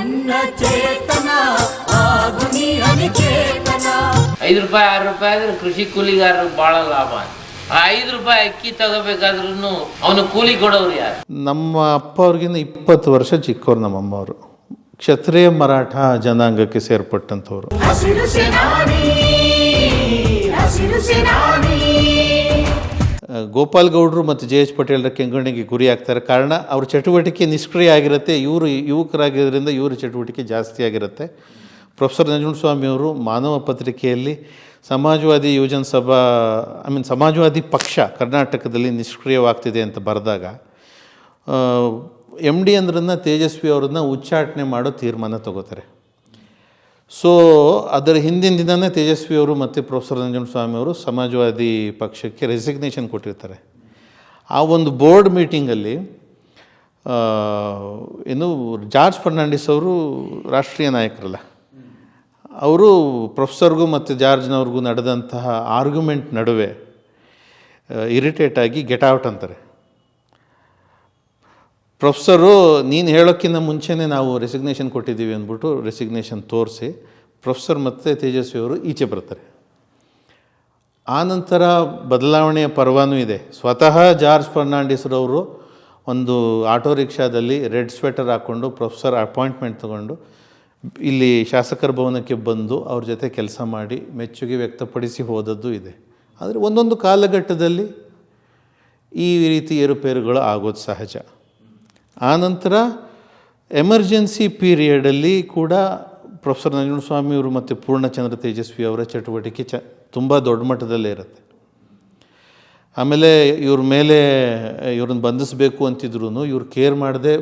ನನ್ನ ಚೇತನ ಆಗು ನೀ ಅನಿಕೇತನ. 5 ರೂಪಾಯಿ 6 ರೂಪಾಯಿ ಆದ್ರೆ ಕೃಷಿ ಕೂಲಿಗಾರರಿಗೆ ಬಹಳ ಲಾಭ. ಆ 5 ರೂಪಾಯಿ ಅಕ್ಕಿ ತಗೋಬೇಕಾದ್ರೂ ಅವನು ಕೂಲಿ ಕೊಡೋರು ಯಾರು? ನಮ್ಮ ಅಪ್ಪ ಅವ್ರಿಗಿಂತ 20 ವರ್ಷ ಚಿಕ್ಕವ್ರು ನಮ್ಮಮ್ಮವರು. ಕ್ಷತ್ರಿಯ ಮರಾಠ ಜನಾಂಗಕ್ಕೆ ಸೇರ್ಪಟ್ಟಂಥವ್ರು. ಹಸಿರು ಸೇನಾನಿ, ಹಸಿರು ಸೇನಾನಿ. ಗೋಪಾಲ್ ಗೌಡ್ರು ಮತ್ತು ಜೆ ಎಚ್ ಪಟೇಲ್ರ ಕೆಂಗಣ್ಣಿಗೆ ಗುರಿ ಆಗ್ತಾರೆ. ಕಾರಣ ಅವ್ರ ಚಟುವಟಿಕೆ ನಿಷ್ಕ್ರಿಯ ಆಗಿರುತ್ತೆ, ಇವರು ಯುವಕರಾಗಿದ್ದರಿಂದ ಇವರ ಚಟುವಟಿಕೆ ಜಾಸ್ತಿ ಆಗಿರುತ್ತೆ. ಪ್ರೊಫೆಸರ್ ನಂಜುಂಡಸ್ವಾಮಿಯವರು ಮಾನವ ಪತ್ರಿಕೆಯಲ್ಲಿ ಸಮಾಜವಾದಿ ಯುವಜನ ಸಭಾ ಸಮಾಜವಾದಿ ಪಕ್ಷ ಕರ್ನಾಟಕದಲ್ಲಿ ನಿಷ್ಕ್ರಿಯವಾಗ್ತಿದೆ ಅಂತ ಬರೆದಾಗ ಎಮ್ ಡಿ ಅಂದ್ರನ್ನ ತೇಜಸ್ವಿ ಅವ್ರನ್ನ ಉಚ್ಚಾಟನೆ ಮಾಡೋ ತೀರ್ಮಾನ ತಗೋತಾರೆ. ಸೊ ಅದರ ಹಿಂದಿನ ದಿನವೇ ತೇಜಸ್ವಿ ಅವರು ಮತ್ತು ಪ್ರೊಫೆಸರ್ ನಂಜುಂಡಸ್ವಾಮಿ ಅವರು ಸಮಾಜವಾದಿ ಪಕ್ಷಕ್ಕೆ ರೆಸಿಗ್ನೇಷನ್ ಕೊಟ್ಟಿರ್ತಾರೆ. ಆ ಒಂದು ಬೋರ್ಡ್ ಮೀಟಿಂಗಲ್ಲಿ ಏನು ಜಾರ್ಜ್ ಫರ್ನಾಂಡಿಸ್ ಅವರು ರಾಷ್ಟ್ರೀಯ ನಾಯಕರಲ್ಲ, ಅವರು ಪ್ರೊಫೆಸರ್ಗೂ ಮತ್ತು ಜಾರ್ಜ್ನವ್ರಿಗೂ ನಡೆದಂತಹ ಆರ್ಗ್ಯುಮೆಂಟ್ ನಡುವೆ ಇರಿಟೇಟ್ ಆಗಿ ಗೆಟ್ ಔಟ್ ಅಂತಾರೆ. ಪ್ರೊಫೆಸರು ನೀನು ಹೇಳೋಕ್ಕಿಂತ ಮುಂಚೆನೇ ನಾವು ರೆಸಿಗ್ನೇಷನ್ ಕೊಟ್ಟಿದ್ದೀವಿ ಅಂದ್ಬಿಟ್ಟು ರೆಸಿಗ್ನೇಷನ್ ತೋರಿಸಿ ಪ್ರೊಫೆಸರ್ ಮತ್ತು ತೇಜಸ್ವಿಯವರು ಈಚೆ ಬರ್ತಾರೆ. ಆನಂತರ ಬದಲಾವಣೆಯ ಪರ್ವಾನೂ ಇದೆ. ಸ್ವತಃ ಜಾರ್ಜ್ ಫರ್ನಾಂಡಿಸ್ರವರು ಒಂದು ಆಟೋ ರಿಕ್ಷಾದಲ್ಲಿ ರೆಡ್ ಸ್ವೆಟರ್ ಹಾಕ್ಕೊಂಡು ಪ್ರೊಫೆಸರ್ ಅಪಾಯಿಂಟ್ಮೆಂಟ್ ತೊಗೊಂಡು ಇಲ್ಲಿ ಶಾಸಕರ ಭವನಕ್ಕೆ ಬಂದು ಅವ್ರ ಜೊತೆ ಕೆಲಸ ಮಾಡಿ ಮೆಚ್ಚುಗೆ ವ್ಯಕ್ತಪಡಿಸಿ ಹೋದದ್ದು ಇದೆ. ಆದರೆ ಒಂದೊಂದು ಕಾಲಘಟ್ಟದಲ್ಲಿ ಈ ರೀತಿ ಏರುಪೇರುಗಳು ಆಗೋದು ಸಹಜ. ಆನಂತರ ಎಮರ್ಜೆನ್ಸಿ ಪೀರಿಯಡಲ್ಲಿ ಕೂಡ ಪ್ರೊಫೆಸರ್ ನಂಜುಂಡಸ್ವಾಮಿಯವರು ಮತ್ತು ಪೂರ್ಣಚಂದ್ರ ತೇಜಸ್ವಿ ಅವರ ಚಟುವಟಿಕೆ ತುಂಬ ದೊಡ್ಡ ಮಟ್ಟದಲ್ಲೇ ಇರುತ್ತೆ. ಆಮೇಲೆ ಇವ್ರ ಮೇಲೆ ಇವ್ರನ್ನ ಬಂಧಿಸಬೇಕು ಅಂತಿದ್ರು ಇವ್ರು ಕೇರ್ ಮಾಡದೆ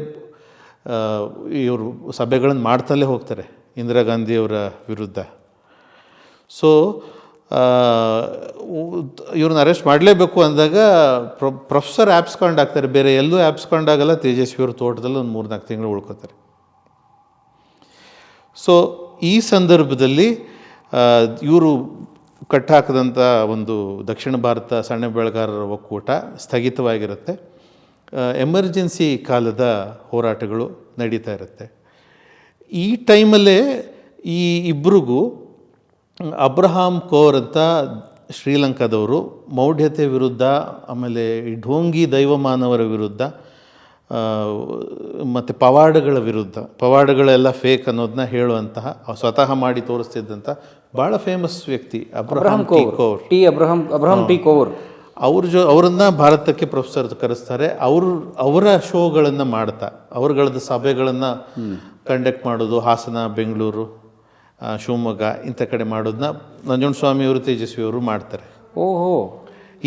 ಇವರು ಸಭೆಗಳನ್ನು ಮಾಡ್ತಲೇ ಹೋಗ್ತಾರೆ ಇಂದಿರಾ ಗಾಂಧಿಯವರ ವಿರುದ್ಧ. ಸೊ ಇವ್ರನ್ನ ಅರೆಸ್ಟ್ ಮಾಡಲೇಬೇಕು ಅಂದಾಗ ಪ್ರೊಫೆಸರ್ ಆ್ಯಪ್ಸ್ಕೊಂಡು ಆಗ್ತಾರೆ, ಬೇರೆ ಎಲ್ಲೂ ಆ್ಯಪ್ಸ್ಕೊಂಡಾಗಲ್ಲ. ತೇಜಸ್ವಿಯವರು ತೋಟದಲ್ಲಿ ಒಂದು 3-4 ತಿಂಗಳು ಉಳ್ಕೋತಾರೆ. ಸೊ ಈ ಸಂದರ್ಭದಲ್ಲಿ ಇವರು ಕಟ್ಟಾಕದಂಥ ಒಂದು ದಕ್ಷಿಣ ಭಾರತ ಸಣ್ಣ ಬೆಳೆಗಾರರ ಒಕ್ಕೂಟ ಸ್ಥಗಿತವಾಗಿರುತ್ತೆ. ಎಮರ್ಜೆನ್ಸಿ ಕಾಲದ ಹೋರಾಟಗಳು ನಡೀತಾ ಇರುತ್ತೆ. ಈ ಟೈಮಲ್ಲೇ ಈ ಇಬ್ಬರಿಗೂ ಅಬ್ರಹಾಂ ಕೋರ್ ಅಂತ ಶ್ರೀಲಂಕಾದವರು ಮೌಢ್ಯತೆ ವಿರುದ್ಧ, ಆಮೇಲೆ ಈ ಢೋಂಗಿ ದೈವಮಾನವರ ವಿರುದ್ಧ ಮತ್ತು ಪವಾಡಗಳ ವಿರುದ್ಧ, ಪವಾಡಗಳೆಲ್ಲ ಫೇಕ್ ಅನ್ನೋದನ್ನ ಹೇಳುವಂತಹ ಸ್ವತಃ ಮಾಡಿ ತೋರಿಸ್ತಿದ್ದಂಥ ಭಾಳ ಫೇಮಸ್ ವ್ಯಕ್ತಿ ಅಬ್ರಹಾಂ ಟಿ ಕೋರ್. ಅವರನ್ನು ಭಾರತಕ್ಕೆ ಪ್ರೊಫೆಸರ್ ಕರೆಸ್ತಾರೆ. ಅವರ ಶೋಗಳನ್ನು ಮಾಡ್ತಾ ಅವ್ರಗಳದ್ದು ಸಭೆಗಳನ್ನು ಕಂಡಕ್ಟ್ ಮಾಡೋದು ಹಾಸನ, ಬೆಂಗಳೂರು, ಶಿವಮೊಗ್ಗ ಇಂಥ ಕಡೆ ಮಾಡೋದನ್ನ ನಂಜುಂಡಸ್ವಾಮಿಯವರು ತೇಜಸ್ವಿಯವರು ಮಾಡ್ತಾರೆ. ಓಹೋ,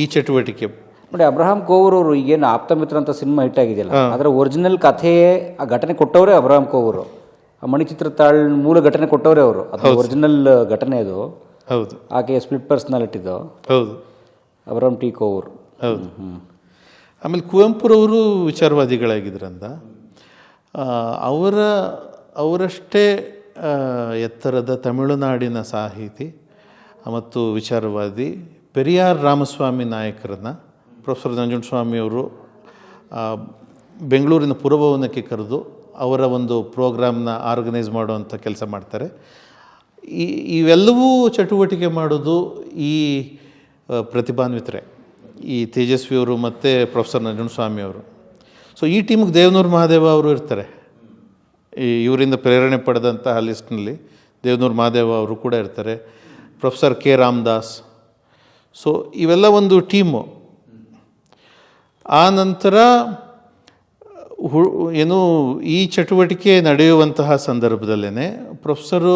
ಈ ಚಟುವಟಿಕೆ ನೋಡಿ. ಅಬ್ರಹಾಂ ಕೋವೂರ್ ಅವರು ಈಗೇನು ಆಪ್ತಮಿತ್ರ ಅಂತ ಸಿನಿಮಾ ಹಿಟ್ ಆಗಿದೆಯಲ್ಲ, ಅದರ ಒರಿಜಿನಲ್ ಕಥೆಯೇ ಆ ಘಟನೆ ಕೊಟ್ಟವರೇ ಅಬ್ರಹಾಂ ಕೋವೂರು. ಆ ಮಣಿಚಿತ್ರತಾಳ್ ಮೂಲ ಘಟನೆ ಕೊಟ್ಟವರೇ ಅವರು. ಅದು ಒರಿಜಿನಲ್ ಘಟನೆ ಅದು. ಹೌದು. ಆಕೆ ಸ್ಪ್ಲಿಟ್ ಪರ್ಸ್ನಾಲಿಟಿದು. ಹೌದು, ಅಬ್ರಹಾಂ ಟಿ ಕೋವೂರ್. ಹೌದು. ಆಮೇಲೆ ಕುವೆಂಪುರವರು ವಿಚಾರವಾದಿಗಳಾಗಿದ್ರಂದ ಅವರಷ್ಟೇ ಎತ್ತರದ ತಮಿಳುನಾಡಿನ ಸಾಹಿತಿ ಮತ್ತು ವಿಚಾರವಾದಿ ಪೆರಿಯಾರ್ ರಾಮಸ್ವಾಮಿ ನಾಯಕರನ್ನು ಪ್ರೊಫೆಸರ್ ನಂಜುಂಡಸ್ವಾಮಿಯವರು ಬೆಂಗಳೂರಿನ ಪುರಭವನಕ್ಕೆ ಕರೆದು ಅವರ ಒಂದು ಪ್ರೋಗ್ರಾಮ್ನ ಆರ್ಗನೈಸ್ ಮಾಡುವಂಥ ಕೆಲಸ ಮಾಡ್ತಾರೆ. ಇವೆಲ್ಲವೂ ಚಟುವಟಿಕೆ ಮಾಡೋದು ಈ ಪ್ರತಿಭಾನ್ವಿತರೆ, ಈ ತೇಜಸ್ವಿಯವರು ಮತ್ತು ಪ್ರೊಫೆಸರ್ ನಂಜುಂಡಸ್ವಾಮಿಯವರು. ಸೊ ಈ ಟೀಮಿಗೆ ದೇವನೂರು ಮಹಾದೇವ ಅವರು ಇರ್ತಾರೆ. ಇವರಿಂದ ಪ್ರೇರಣೆ ಪಡೆದಂತಹ ಲಿಸ್ಟ್ನಲ್ಲಿ ದೇವನೂರು ಮಹಾದೇವ ಅವರು ಕೂಡ ಇರ್ತಾರೆ, ಪ್ರೊಫೆಸರ್ ಕೆ ರಾಮದಾಸ್. ಸೊ ಇವೆಲ್ಲ ಒಂದು ಟೀಮು. ಆ ನಂತರ ಏನು ಈ ಚಟುವಟಿಕೆ ನಡೆಯುವಂತಹ ಸಂದರ್ಭದಲ್ಲೇ ಪ್ರೊಫೆಸರು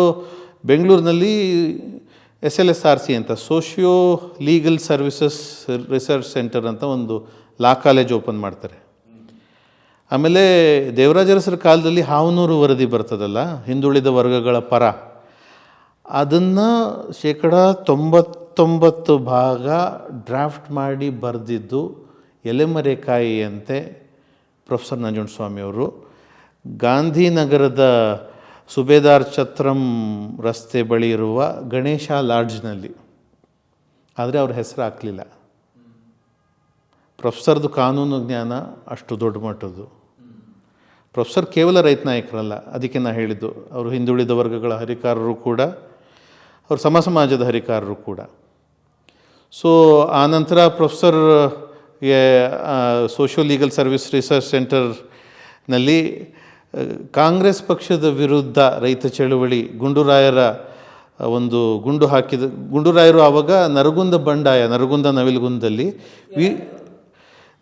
ಬೆಂಗಳೂರಿನಲ್ಲಿ SLSRC ಅಂತ socio legal services research centre ಅಂತ ಒಂದು ಲಾ ಕಾಲೇಜ್ ಓಪನ್ ಮಾಡ್ತಾರೆ. ಆಮೇಲೆ ದೇವರಾಜರಸರ ಕಾಲದಲ್ಲಿ ಹಾವನೂರು ವರದಿ ಬರ್ತದಲ್ಲ, ಹಿಂದುಳಿದ ವರ್ಗಗಳ ಪರ, ಅದನ್ನು 99% ಭಾಗ ಡ್ರಾಫ್ಟ್ ಮಾಡಿ ಬರೆದಿದ್ದು ಎಲೆಮರೆಕಾಯಿಯಂತೆ ಪ್ರೊಫೆಸರ್ ನಂಜುಂಡಸ್ವಾಮಿಯವರು ಗಾಂಧಿನಗರದ ಸುಬೇದಾರ್ ಛತ್ರಂ ರಸ್ತೆ ಬಳಿ ಇರುವ ಗಣೇಶ ಲಾಡ್ಜ್ನಲ್ಲಿ. ಆದರೆ ಅವ್ರ ಹೆಸರು ಹಾಕಲಿಲ್ಲ. ಪ್ರೊಫೆಸರ್ದು ಕಾನೂನು ಜ್ಞಾನ ಅಷ್ಟು ದೊಡ್ಡ ಮಟ್ಟದ್ದು. ಪ್ರೊಫೆಸರ್ ಕೇವಲ ರೈತ ನಾಯಕರಲ್ಲ, ಅದಕ್ಕೆ ನಾನು ಹೇಳಿದ್ದು ಅವರು ಹಿಂದುಳಿದ ವರ್ಗಗಳ ಹರಿಕಾರರು ಕೂಡ, ಅವರು ಸಮಾಜದ ಹರಿಕಾರರು ಕೂಡ. ಸೊ ಆನಂತರ professor socio legal service research ಸೆಂಟರ್ನಲ್ಲಿ ಕಾಂಗ್ರೆಸ್ ಪಕ್ಷದ ವಿರುದ್ಧ ರೈತ ಚಳುವಳಿ, ಗುಂಡೂರಾಯರ ಒಂದು ಗುಂಡೂರಾಯರು ಆವಾಗ ನರಗುಂದ ನವಿಲುಗುಂದಲ್ಲಿ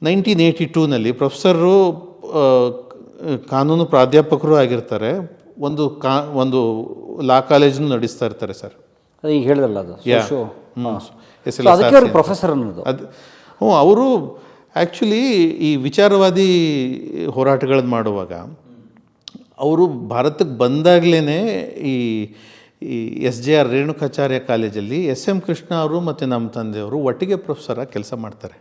1982ನಲ್ಲಿ ಪ್ರೊಫೆಸರು ಕಾನೂನು ಪ್ರಾಧ್ಯಾಪಕರು ಆಗಿರ್ತಾರೆ, ಒಂದು ಲಾ ಕಾಲೇಜನ್ನು ನಡೆಸ್ತಾ ಇರ್ತಾರೆ ಸರ್. ಅದು ಈಗ ಹೇಳಿದಲ್ಲ ಅದು ಪ್ರೊಫೆಸರ್ ಅನ್ನೋದು ಅವರು ಆ್ಯಕ್ಚುಲಿ ಈ ವಿಚಾರವಾದಿ ಹೋರಾಟಗಳನ್ನು ಮಾಡುವಾಗ ಅವರು ಭಾರತಕ್ಕೆ ಬಂದಾಗಲೇ ಈ SJR ರೇಣುಕಾಚಾರ್ಯ ಕಾಲೇಜಲ್ಲಿ SM ಕೃಷ್ಣ ಅವರು ಮತ್ತು ನಮ್ಮ ತಂದೆಯವರು ಒಟ್ಟಿಗೆ ಪ್ರೊಫೆಸರಾಗಿ ಕೆಲಸ ಮಾಡ್ತಾರೆ.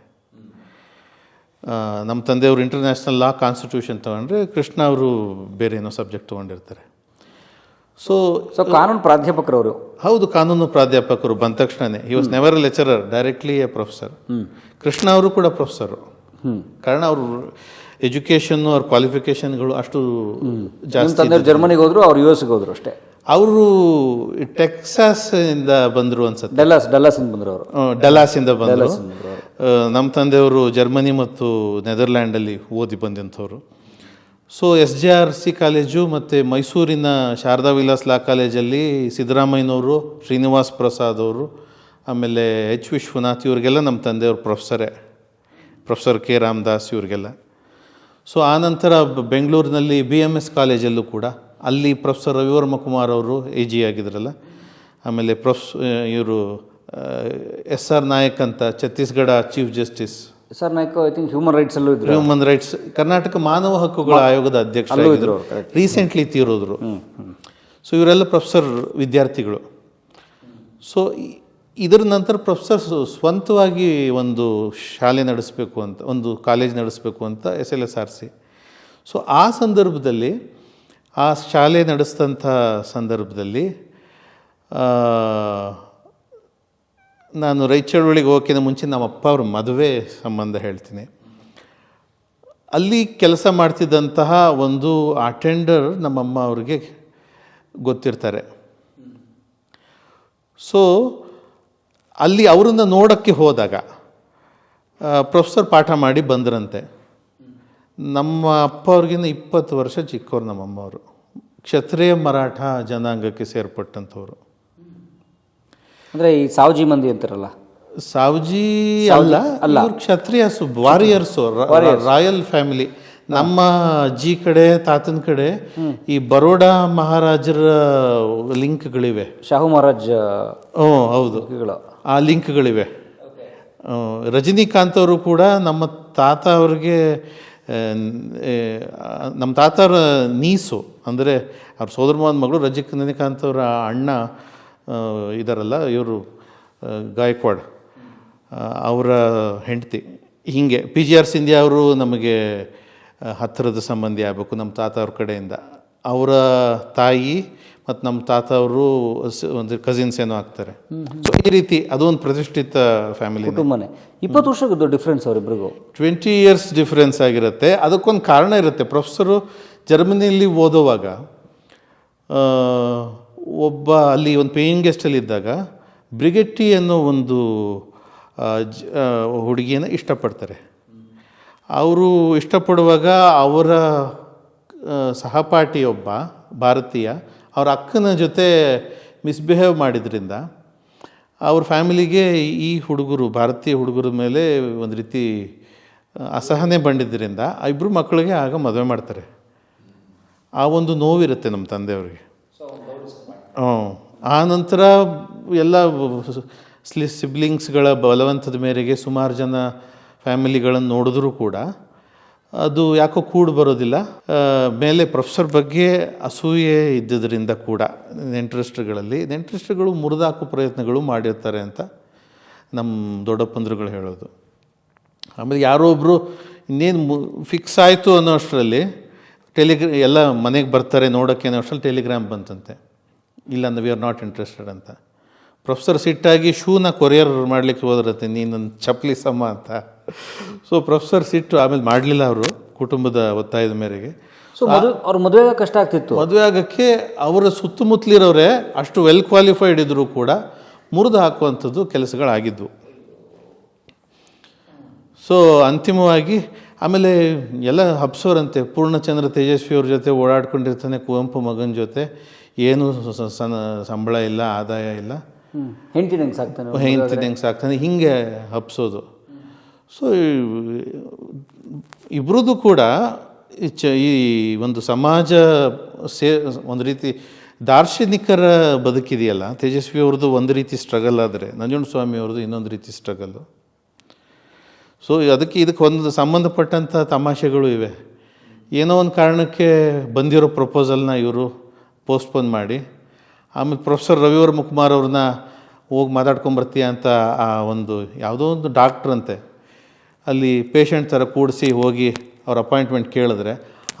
ನಮ್ಮ ತಂದೆಯವರು ಇಂಟರ್ನ್ಯಾಷನಲ್ ಲಾ ಕಾನ್ಸ್ಟಿಟ್ಯೂಷನ್ ತೊಗೊಂಡ್ರೆ, ಕೃಷ್ಣ ಅವರು ಬೇರೆ ಏನೋ ಸಬ್ಜೆಕ್ಟ್ ತೊಗೊಂಡಿರ್ತಾರೆ. ಸೊ ಕಾನೂನು ಪ್ರಾಧ್ಯಾಪಕರು ಅವರು. ಹೌದು, ಕಾನೂನು ಪ್ರಾಧ್ಯಾಪಕರು ಬಂದ ತಕ್ಷಣವೇ he was never A lecturer, directly A professor. Krishna ಅವರು ಕೂಡ ಪ್ರೊಫೆಸರು, ಕಾರಣ ಅವರು ಎಜುಕೇಷನ್ನು ಅವ್ರ ಕ್ವಾಲಿಫಿಕೇಷನ್ಗಳು ಅಷ್ಟು ಜಾಸ್ತಿ. ಜರ್ಮನಿಗೆ ಹೋದ್ರು, ಅವ್ರು US ಗೆ ಹೋದ್ರು ಅಷ್ಟೇ. ಅವರು ಟೆಕ್ಸಾಸ್ ಇಂದ ಬಂದರು ಅನ್ಸುತ್ತೆ, ಡಲ್ಲಾಸಿಂದ ಬಂದರು ಅವರು. ಡಲ್ಲಾಸಿಂದ ಬಂದರು. ನಮ್ಮ ತಂದೆಯವರು ಜರ್ಮನಿ ಮತ್ತು ನೆದರ್ಲ್ಯಾಂಡಲ್ಲಿ ಓದಿ ಬಂದಂಥವ್ರು. ಸೊ SJRC ಕಾಲೇಜು ಮತ್ತು ಮೈಸೂರಿನ ಶಾರದಾ ವಿಲಾಸ್ ಲಾ ಕಾಲೇಜಲ್ಲಿ ಸಿದ್ದರಾಮಯ್ಯನವರು, ಶ್ರೀನಿವಾಸ್ ಪ್ರಸಾದ್ ಅವರು, ಆಮೇಲೆ H. ವಿಶ್ವನಾಥ್ ಇವರಿಗೆಲ್ಲ ನಮ್ಮ ತಂದೆಯವರು ಪ್ರೊಫೆಸರ್ K. ರಾಮದಾಸ್ ಇವರಿಗೆಲ್ಲ. ಸೊ ಆನಂತರ ಬೆಂಗಳೂರಿನಲ್ಲಿ BMS ಕಾಲೇಜಲ್ಲೂ ಕೂಡ ಅಲ್ಲಿ ಪ್ರೊಫೆಸರ್ ರವಿವರ್ಮ ಕುಮಾರ್ ಅವರು AG ಆಗಿದ್ರಲ್ಲ, ಆಮೇಲೆ ಇವರು SR ನಾಯಕ್ ಅಂತ Chhattisgarh chief justice. SR Nayak I think human rights ಅಲ್ಲೂ ಇದ್ರು. ಹ್ಯೂಮನ್ ರೈಟ್ಸ್ ಕರ್ನಾಟಕ ಮಾನವ ಹಕ್ಕುಗಳ ಆಯೋಗದ ಅಧ್ಯಕ್ಷರಾಗಿದ್ದರು, ರೀಸೆಂಟ್ಲಿ ತೀರೋದ್ರು. ಸೊ ಇವರೆಲ್ಲ ಪ್ರೊಫೆಸರ್ ವಿದ್ಯಾರ್ಥಿಗಳು. ಸೊ ಇದರ ನಂತರ ಪ್ರೊಫೆಸರ್ ಸ್ವಂತವಾಗಿ ಒಂದು ಶಾಲೆ ನಡೆಸಬೇಕು ಅಂತ, ಒಂದು ಕಾಲೇಜ್ ನಡೆಸಬೇಕು ಅಂತ SLSRC. ಸೊ ಆ ಸಂದರ್ಭದಲ್ಲಿ, ಆ ಶಾಲೆ ನಡೆಸಿದಂಥ ಸಂದರ್ಭದಲ್ಲಿ ನಾನು ರೈತ ಚಳವಳಿಗೆ ಹೋಗೋಕ್ಕಿಂತ ಮುಂಚೆ ನಮ್ಮ ಅಪ್ಪ ಅವ್ರ ಮದುವೆ ಸಂಬಂಧ ಹೇಳ್ತೀನಿ. ಅಲ್ಲಿ ಕೆಲಸ ಮಾಡ್ತಿದ್ದಂತಹ ಒಂದು ಅಟೆಂಡರ್ ನಮ್ಮಮ್ಮ ಅವ್ರಿಗೆ ಗೊತ್ತಿರ್ತಾರೆ. ಸೊ ಅಲ್ಲಿ ಅವರನ್ನು ನೋಡೋಕ್ಕೆ ಹೋದಾಗ ಪ್ರೊಫೆಸರ್ ಪಾಠ ಮಾಡಿ ಬಂದ್ರಂತೆ. ನಮ್ಮ ಅಪ್ಪ ಅವ್ರಿಗಿಂತ 20 ವರ್ಷ ಚಿಕ್ಕವ್ರು ನಮ್ಮಮ್ಮವರು. ಕ್ಷತ್ರಿಯ ಮರಾಠ ಜನಾಂಗಕ್ಕೆ ಸೇರ್ಪಟ್ಟಂಥವ್ರು. ಅಂದರೆ ಈ ಸಾವ್ಜಿ ಮಂದಿ ಅಂತಾರಲ್ಲ, ಸಾವ್ಜಿ ಅಲ್ಲ, ಕ್ಷತ್ರಿಯಸ್, ವಾರಿಯರ್ಸು, ರಾಯಲ್ ಫ್ಯಾಮಿಲಿ. ನಮ್ಮ ಅಜ್ಜಿ ಕಡೆ, ತಾತನ ಕಡೆ ಈ ಬರೋಡಾ ಮಹಾರಾಜರ ಲಿಂಕ್ಗಳಿವೆ. ಶಾಹು ಮಹಾರಾಜ್. ಹೌದು, ಆ ಲಿಂಕ್ಗಳಿವೆ. ರಜನಿಕಾಂತ್ ಅವರು ಕೂಡ ನಮ್ಮ ತಾತ ಅವ್ರಿಗೆ, ನಮ್ಮ ತಾತರ ನೀಸು, ಅಂದರೆ ಅವ್ರ ಸೋದರ ಮಾವನ ಮಗಳು ರಜನಿಕಾಂತ್ ಅವರ ಅಣ್ಣ ಇದಾರಲ್ಲ, ಇವರು ಗಾಯಕ್ವಾಡ್ ಅವರ ಹೆಂಡತಿ. ಹೀಗೆ PGR ಸಿಂಧ್ಯಾ ಅವರು ನಮಗೆ ಹತ್ತಿರದ ಸಂಬಂಧಿ ಆಗಬೇಕು ನಮ್ಮ ತಾತ ಅವ್ರ ಕಡೆಯಿಂದ. ಅವರ ತಾಯಿ ಮತ್ತು ನಮ್ಮ ತಾತ ಅವರು ಒಂದು ಕಸಿನ್ಸ್ ಏನೋ ಆಗ್ತಾರೆ. ಸೊ ಈ ರೀತಿ ಅದೊಂದು ಪ್ರತಿಷ್ಠಿತ ಫ್ಯಾಮಿಲಿ. 20 ವರ್ಷದ ಡಿಫ್ರೆನ್ಸ್ ಅವರಿಬ್ಬರಿಗೂ. 20 years ಡಿಫ್ರೆನ್ಸ್ ಆಗಿರುತ್ತೆ. ಅದಕ್ಕೊಂದು ಕಾರಣ ಇರುತ್ತೆ. ಪ್ರೊಫೆಸರು ಜರ್ಮನಿಯಲ್ಲಿ ಓದುವಾಗ ಒಬ್ಬ ಅಲ್ಲಿ ಒಂದು ಪೇಯಿಂಗ್ ಗೆಸ್ಟಲ್ಲಿ ಇದ್ದಾಗ ಬ್ರಿಗೆಟ್ಟಿ ಅನ್ನೋ ಒಂದು ಹುಡುಗಿಯನ್ನು ಇಷ್ಟಪಡ್ತಾರೆ. ಅವರು ಇಷ್ಟಪಡುವಾಗ ಅವರ ಸಹಪಾಠಿಯೊಬ್ಬ ಭಾರತೀಯ ಅವ್ರ ಅಕ್ಕನ ಜೊತೆ ಮಿಸ್ಬಿಹೇವ್ ಮಾಡಿದ್ರಿಂದ ಅವ್ರ ಫ್ಯಾಮಿಲಿಗೆ ಈ ಹುಡುಗರು, ಭಾರತೀಯ ಹುಡುಗರ ಮೇಲೆ ಒಂದು ರೀತಿ ಅಸಹನೆ ಬಂದಿದ್ದರಿಂದ ಇಬ್ಬರು ಮಕ್ಕಳಿಗೆ ಆಗ ಮದುವೆ ಮಾಡ್ತಾರೆ. ಆ ಒಂದು ನೋವಿರುತ್ತೆ ನಮ್ಮ ತಂದೆಯವ್ರಿಗೆ. ಆ ನಂತರ ಎಲ್ಲ ಸಿಬ್ಲಿಂಗ್ಸ್ಗಳ ಬಲವಂತದ ಮೇರೆಗೆ ಸುಮಾರು ಜನ ಫ್ಯಾಮಿಲಿಗಳನ್ನು ನೋಡಿದ್ರೂ ಕೂಡ ಅದು ಯಾಕೋ ಕೂಡಿ ಬರೋದಿಲ್ಲ. ಮೇಲೆ ಪ್ರೊಫೆಸರ್ ಬಗ್ಗೆ ಅಸೂಯೆ ಇದ್ದಿದ್ದರಿಂದ ಕೂಡ ನೆಂಟರಿಷ್ಟಗಳು ಮುರಿದಾಕೋ ಪ್ರಯತ್ನಗಳು ಮಾಡಿರ್ತಾರೆ ಅಂತ ನಮ್ಮ ದೊಡ್ಡಪ್ಪಂದ್ರುಗಳು ಹೇಳೋದು. ಆಮೇಲೆ ಯಾರೋ ಒಬ್ಬರು ಇನ್ನೇನು ಫಿಕ್ಸ್ ಆಯಿತು ಅನ್ನೋ ಅಷ್ಟರಲ್ಲಿ ಎಲ್ಲ ಮನೆಗೆ ಬರ್ತಾರೆ ನೋಡೋಕ್ಕೆ ಅನ್ನೋ ಅಷ್ಟರಲ್ಲಿ ಟೆಲಿಗ್ರಾಮ್ ಬಂತಂತೆ, ಇಲ್ಲ ವಿ ಆರ್ ನಾಟ್ ಇಂಟ್ರೆಸ್ಟೆಡ್ ಅಂತ. ಪ್ರೊಫೆಸರ್ ಸಿಟ್ಟಾಗಿ ಶೂನ ಕೊರಿಯರ್ ಮಾಡಲಿಕ್ಕೆ ಹೋದ್ರತ್ತೆ, ನೀನು ಚಪ್ಪಲಿ ಸಮ ಅಂತ. ಸೊ ಪ್ರೊಫೆಸರ್ ಸಿಟ್ಟು ಆಮೇಲೆ ಮಾಡಲಿಲ್ಲ ಅವರು ಕುಟುಂಬದ ಒತ್ತಾಯದ ಮೇರೆಗೆ. ಸೊ ಅವ್ರ ಮದುವೆ ಕಷ್ಟ ಆಗ್ತಿತ್ತು. ಮದುವೆ ಆಗೋಕ್ಕೆ ಅವರ ಸುತ್ತಮುತ್ತಲಿರೋರೇ ಅಷ್ಟು ವೆಲ್ ಕ್ವಾಲಿಫೈಡ್ ಇದ್ದರೂ ಕೂಡ ಮುರಿದು ಹಾಕುವಂಥದ್ದು ಕೆಲಸಗಳಾಗಿದ್ವು. ಸೊ ಅಂತಿಮವಾಗಿ ಆಮೇಲೆ ಎಲ್ಲ ಹಬ್ಸೋರಂತೆ. ಪೂರ್ಣಚಂದ್ರ ತೇಜಸ್ವಿಯವ್ರ ಜೊತೆ ಓಡಾಡ್ಕೊಂಡಿರ್ತಾನೆ, ಕುವೆಂಪು ಮಗನ ಜೊತೆ. ಏನು ಸಂಬಳ ಇಲ್ಲ, ಆದಾಯ ಇಲ್ಲ, ಹೆಂಡ್ತಿನಂಗೆ ಸಾಕ್ತಾನೆ, ಹೀಗೆ ಹಬ್ಸೋದು. ಸೊ ಇಬ್ರದ್ದು ಕೂಡ ಈ ಒಂದು ಸಮಾಜ ಒಂದು ರೀತಿ ದಾರ್ಶನಿಕರ ಬದುಕಿದೆಯಲ್ಲ, ತೇಜಸ್ವಿ ಅವ್ರದ್ದು ಒಂದು ರೀತಿ ಸ್ಟ್ರಗಲ್ ಆದರೆ ನಂಜುಂಡಸ್ವಾಮಿ ಅವ್ರದ್ದು ಇನ್ನೊಂದು ರೀತಿ ಸ್ಟ್ರಗಲ್ಲು. ಸೊ ಇದಕ್ಕೆ ಒಂದು ಸಂಬಂಧಪಟ್ಟಂಥ ತಮಾಷೆಗಳು ಇವೆ. ಏನೋ ಒಂದು ಕಾರಣಕ್ಕೆ ಬಂದಿರೋ ಪ್ರಪೋಸಲ್ನ ಇವರು ಪೋಸ್ಟ್ಪೋನ್ ಮಾಡಿ, ಆಮೇಲೆ ಪ್ರೊಫೆಸರ್ ರವಿವರ್ ಮುಕುಮಾರ್ ಅವ್ರನ್ನ ಹೋಗಿ ಮಾತಾಡ್ಕೊಂಬರ್ತೀಯ ಅಂತ ಆ ಒಂದು ಯಾವುದೋ ಒಂದು ಡಾಕ್ಟ್ರಂತೆ ಅಲ್ಲಿ ಪೇಷಂಟ್ ಥರ ಕೂಡಿಸಿ ಹೋಗಿ ಅವ್ರ ಅಪಾಯಿಂಟ್ಮೆಂಟ್ ಕೇಳಿದ್ರೆ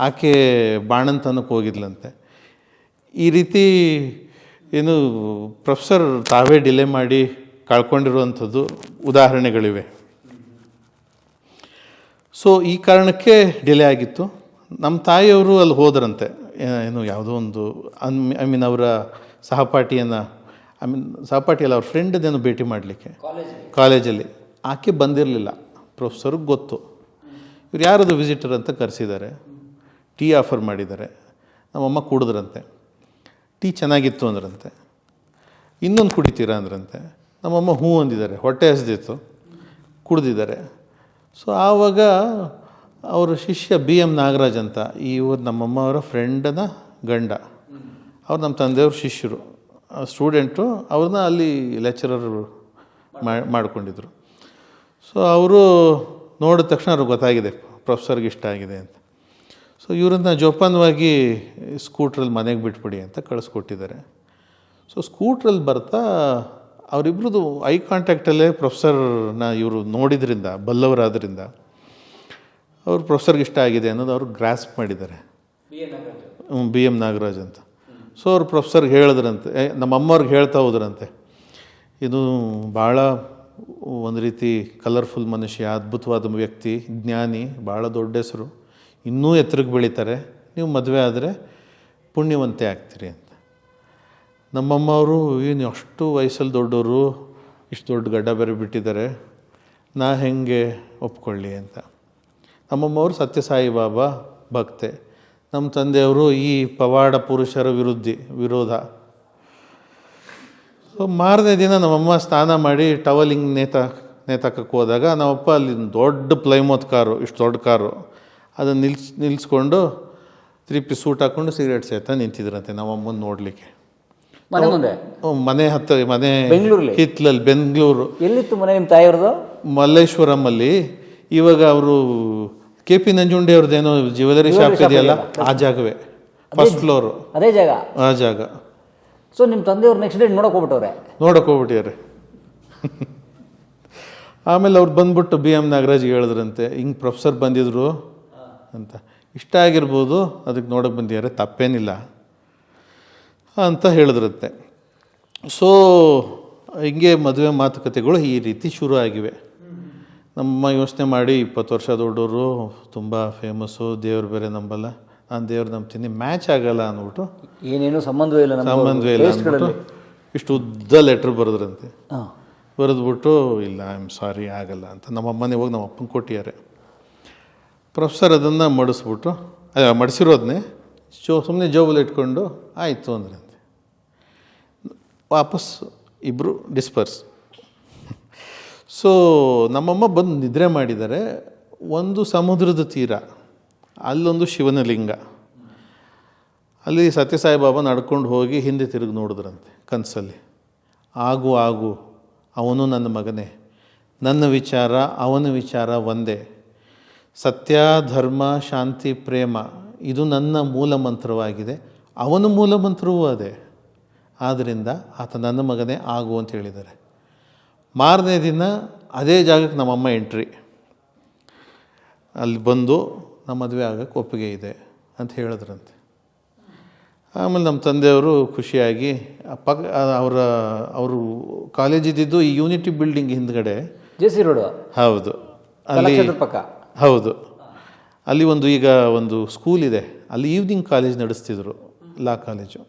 ಆಕೆ ಬಾಣಂತನಕ್ಕೆ ಹೋಗಿದ್ಲಂತೆ. ಈ ರೀತಿ ಏನು ಪ್ರೊಫೆಸರ್ ತಾವೇ ಡಿಲೇ ಮಾಡಿ ಕಳ್ಕೊಂಡಿರುವಂಥದ್ದು ಉದಾಹರಣೆಗಳಿವೆ. ಸೊ ಈ ಕಾರಣಕ್ಕೆ ಡಿಲೇ ಆಗಿತ್ತು. ನಮ್ಮ ತಾಯಿಯವರು ಅಲ್ಲಿ ಹೋದ್ರಂತೆ, ಏನು ಯಾವುದೋ ಒಂದು ಅವರ ಸಹಪಾಠಿಯನ್ನು ಸಹಪಾಠಿಯಲ್ಲ ಅವ್ರ ಫ್ರೆಂಡದೇನು ಭೇಟಿ ಮಾಡಲಿಕ್ಕೆ ಕಾಲೇಜಲ್ಲಿ. ಆಕೆ ಬಂದಿರಲಿಲ್ಲ, ಪ್ರೊಫೆಸರ್ಗೆ ಗೊತ್ತು. ಇವ್ರು ಯಾರದು ವಿಸಿಟರ್ ಅಂತ ಕರೆಸಿದ್ದಾರೆ, ಟೀ ಆಫರ್ ಮಾಡಿದ್ದಾರೆ. ನಮ್ಮಮ್ಮ ಕುಡಿದ್ರಂತೆ, ಟೀ ಚೆನ್ನಾಗಿತ್ತು ಅಂದ್ರಂತೆ. ಇನ್ನೊಂದು ಕುಡಿತೀರಾ ಅಂದ್ರಂತೆ. ನಮ್ಮಮ್ಮ ಹ್ಞೂ ಅಂದಿದ್ದಾರೆ, ಹೊಟ್ಟೆ ಹಸಿದಿತ್ತು, ಕುಡ್ದಿದ್ದಾರೆ. ಸೊ ಆವಾಗ ಅವರ ಶಿಷ್ಯ BM ನಾಗರಾಜ್ ಅಂತ, ಇವರು ನಮ್ಮಮ್ಮ ಅವರ ಫ್ರೆಂಡನ ಗಂಡ, ಅವ್ರು ನಮ್ಮ ತಂದೆಯವ್ರ ಶಿಷ್ಯರು, ಸ್ಟೂಡೆಂಟು. ಅವ್ರನ್ನ ಅಲ್ಲಿ ಲೆಕ್ಚರರ್ ಮಾಡಿಕೊಂಡಿದ್ರು. ಸೊ ಅವರು ನೋಡಿದ ತಕ್ಷಣ ಅವ್ರಿಗೆ ಗೊತ್ತಾಗಿದೆ ಪ್ರೊಫೆಸರ್ಗೆ ಇಷ್ಟ ಆಗಿದೆ ಅಂತ. ಸೊ ಇವರನ್ನ ಜೋಪಾನವಾಗಿ ಸ್ಕೂಟ್ರಲ್ಲಿ ಮನೆಗೆ ಬಿಟ್ಬಿಡಿ ಅಂತ ಕಳಿಸ್ಕೊಟ್ಟಿದ್ದಾರೆ. ಸೊ ಸ್ಕೂಟ್ರಲ್ಲಿ ಬರ್ತಾ ಅವರಿಬ್ರದ್ದು ಐ ಕಾಂಟ್ಯಾಕ್ಟಲ್ಲೇ ಪ್ರೊಫೆಸರ್ನ ಇವರು ನೋಡಿದ್ರಿಂದ, ಬಲ್ಲವರಾದ್ರಿಂದ ಅವರು ಪ್ರೊಫೆಸರ್ಗೆ ಇಷ್ಟ ಆಗಿದೆ ಅನ್ನೋದು ಅವರು ಗ್ರಾಸ್ಪ್ ಮಾಡಿದ್ದಾರೆ. BM ನಾಗರಾಜ್ ಅಂತ. ಸೊ ಅವ್ರು ಪ್ರೊಫೆಸರ್ಗೆ ಹೇಳಿದ್ರಂತೆ, ನಮ್ಮಮ್ಮವ್ರಿಗೆ ಹೇಳ್ತಾ ಹೋದ್ರಂತೆ, ಇದು ಭಾಳ ಒಂದು ರೀತಿ ಕಲರ್ಫುಲ್ ಮನುಷ್ಯ, ಅದ್ಭುತವಾದ ವ್ಯಕ್ತಿ, ಜ್ಞಾನಿ, ಭಾಳ ದೊಡ್ಡ ಹೆಸರು, ಇನ್ನೂ ಎತ್ತರಕ್ಕೆ ಬೆಳೀತಾರೆ, ನೀವು ಮದುವೆ ಆದರೆ ಪುಣ್ಯವಂತೆ ಆಗ್ತೀರಿ ಅಂತ. ನಮ್ಮಮ್ಮ ಅವರು ಏನು ಅಷ್ಟು ವಯಸ್ಸಲ್ಲಿ ದೊಡ್ಡವರು, ಇಷ್ಟು ದೊಡ್ಡ ಗಡ್ಡ ಬೇರೆ ಬಿಟ್ಟಿದ್ದಾರೆ, ನಾ ಹೆಂಗೆ ಒಪ್ಕೊಳ್ಳಿ ಅಂತ. ನಮ್ಮಮ್ಮವರು ಸತ್ಯಸಾಯಿ ಬಾಬಾ ಭಕ್ತೆ. ನಮ್ಮ ತಂದೆಯವರು ಈ ಪವಾಡ ಪುರುಷರ ವಿರೋಧ. ಸೊ ಮಾರನೇ ದಿನ ನಮ್ಮಮ್ಮ ಸ್ನಾನ ಮಾಡಿ ಟವಲಿಂಗ್ ನೇತಾಕಕ್ಕೆ ಹೋದಾಗ ನಮ್ಮಪ್ಪ ಅಲ್ಲಿ ದೊಡ್ಡ ಪ್ಲೈಮೌತ್ ಕಾರು, ಇಷ್ಟು ದೊಡ್ಡ ಕಾರು, ಅದನ್ನು ನಿಲ್ಲಿಸ್ಕೊಂಡು 3 ಪೀಸ್ ಸೂಟ್ ಹಾಕ್ಕೊಂಡು ಸಿಗರೇಟ್ ಸೇತಾ ನಿಂತಿದ್ರಂತೆ ನಮ್ಮಮ್ಮನ ನೋಡಲಿಕ್ಕೆ. ಮನೆ ಹತ್ತಿರ, ಮನೆ ಹಿತ್ಲಲ್ಲಿ, ಬೆಂಗಳೂರು. ಎಲ್ಲಿತ್ತು ಮನೆ ನಿಮ್ಮ ತಾಯಿಯವ್ರದ್ದು? ಮಲ್ಲೇಶ್ವರಮಲ್ಲಿ. ಇವಾಗ ಅವರು KP ನಂಜುಂಡಿ ಅವ್ರದ್ದೇನೋ ಜ್ಯುವೆಲರಿ ಶಾಪ್ ಇದೆಯಲ್ಲ, ಆ ಜಾಗವೇ, ಫಸ್ಟ್ ಫ್ಲೋರು, ಅದೇ ಜಾಗ, ಆ ಜಾಗ. ಸೊ ನಿಮ್ಮ ತಂದೆಯವ್ರು ನೆಕ್ಸ್ಟ್ ಡೇ ನೋಡೋಕ್ಕೋಗ್ಬಿಟ್ಟಿದ್ದಾರೆ. ಆಮೇಲೆ ಅವ್ರು ಬಂದ್ಬಿಟ್ಟು BM ನಾಗರಾಜ್ಗೆ ಹೇಳಿದ್ರಂತೆ, ಹಿಂಗೆ ಪ್ರೊಫೆಸರ್ ಬಂದಿದ್ರು ಅಂತ, ಇಷ್ಟ ಆಗಿರ್ಬೋದು, ಅದಕ್ಕೆ ನೋಡೋಕೆ ಬಂದಿದ್ದಾರೆ, ತಪ್ಪೇನಿಲ್ಲ ಅಂತ ಹೇಳಿದ್ರಂತೆ. ಸೊ ಹಿಂಗೆ ಮದುವೆ ಮಾತುಕತೆಗಳು ಈ ರೀತಿ ಶುರು ಆಗಿವೆ. ನಮ್ಮ ಯೋಚನೆ ಮಾಡಿ 20 ವರ್ಷ ದೊಡ್ಡವರು, ತುಂಬ ಫೇಮಸ್ಸು, ದೇವ್ರು ಬೇರೆ ನಂಬಲ್ಲ, ನಾನು ದೇವ್ರು ನಂಬ್ತೀನಿ, ಮ್ಯಾಚ್ ಆಗಲ್ಲ ಅಂದ್ಬಿಟ್ಟು, ಏನೇನು ಸಂಬಂಧವೇ ಇಲ್ಲ ಅಂದ್ಬಿಟ್ಟು ಇಷ್ಟು ಉದ್ದ ಲೆಟ್ರ್ ಬರೆದ್ರಂತೆ. ಬರೆದ್ಬಿಟ್ಟು ಇಲ್ಲ ಐ ಆಮ್ ಸಾರಿ ಆಗಲ್ಲ ಅಂತ ನಮ್ಮಮ್ಮನೇ ಹೋಗಿ ನಮ್ಮ ಅಪ್ಪನ ಕೊಟ್ಟಿದ್ದಾರೆ. ಪ್ರೊಫೆಸರ್ ಅದನ್ನು ಮಡಿಸ್ಬಿಟ್ಟು, ಮಡಿಸಿರೋದನ್ನೇ ಸುಮ್ಮನೆ ಜೋಬಲ್ಲಿ ಇಟ್ಕೊಂಡು ಆಯಿತು ಅಂದ್ರಂತೆ. ವಾಪಸ್ ಇಬ್ಬರು ಡಿಸ್ಪರ್ಸ್. ಸೊ ನಮ್ಮಮ್ಮ ಬಂದು ನಿದ್ರೆ ಮಾಡಿದ್ದಾರೆ. ಒಂದು ಸಮುದ್ರದ ತೀರ, ಅಲ್ಲೊಂದು ಶಿವನ ಲಿಂಗ, ಅಲ್ಲಿ ಸತ್ಯಸಾಯಿ ಬಾಬಾ ನಡ್ಕೊಂಡು ಹೋಗಿ ಹಿಂದೆ ತಿರುಗಿ ನೋಡಿದ್ರಂತೆ ಕನಸಲ್ಲಿ. ಆಗು ಆಗು, ಅವನು ನನ್ನ ಮಗನೇ, ನನ್ನ ವಿಚಾರ ಅವನ ವಿಚಾರ ಒಂದೇ, ಸತ್ಯ ಧರ್ಮ ಶಾಂತಿ ಪ್ರೇಮ ಇದು ನನ್ನ ಮೂಲ ಮಂತ್ರವಾಗಿದೆ, ಅವನ ಮೂಲ ಮಂತ್ರವೂ ಅದೇ, ಆದ್ದರಿಂದ ಆತ ನನ್ನ ಮಗನೇ ಆಗು ಅಂತ ಹೇಳಿದ್ದಾರೆ. ಮಾರನೇ ದಿನ ಅದೇ ಜಾಗಕ್ಕೆ ನಮ್ಮಮ್ಮ ಎಂಟ್ರಿ, ಅಲ್ಲಿ ಬಂದು ನಮ್ಮ ಮದುವೆ ಆಗೋಕ್ಕೆ ಒಪ್ಪಿಗೆ ಇದೆ ಅಂತ ಹೇಳಿದ್ರಂತೆ. ಆಮೇಲೆ ನಮ್ಮ ತಂದೆಯವರು ಖುಷಿಯಾಗಿ ಅವರು ಕಾಲೇಜ್ ಇದ್ದಿದ್ದು ಈ ಯೂನಿಟಿ ಬಿಲ್ಡಿಂಗ್ ಹಿಂದ್ಗಡೆ, JC ರೋಡ್, ಹೌದು, ಅಲ್ಲಿ ಪಕ್ಕ, ಹೌದು, ಅಲ್ಲಿ ಈಗ ಒಂದು ಸ್ಕೂಲ್ ಇದೆ, ಅಲ್ಲಿ ಈವ್ನಿಂಗ್ ಕಾಲೇಜ್ ನಡೆಸ್ತಿದ್ರು, ಲಾ ಕಾಲೇಜು.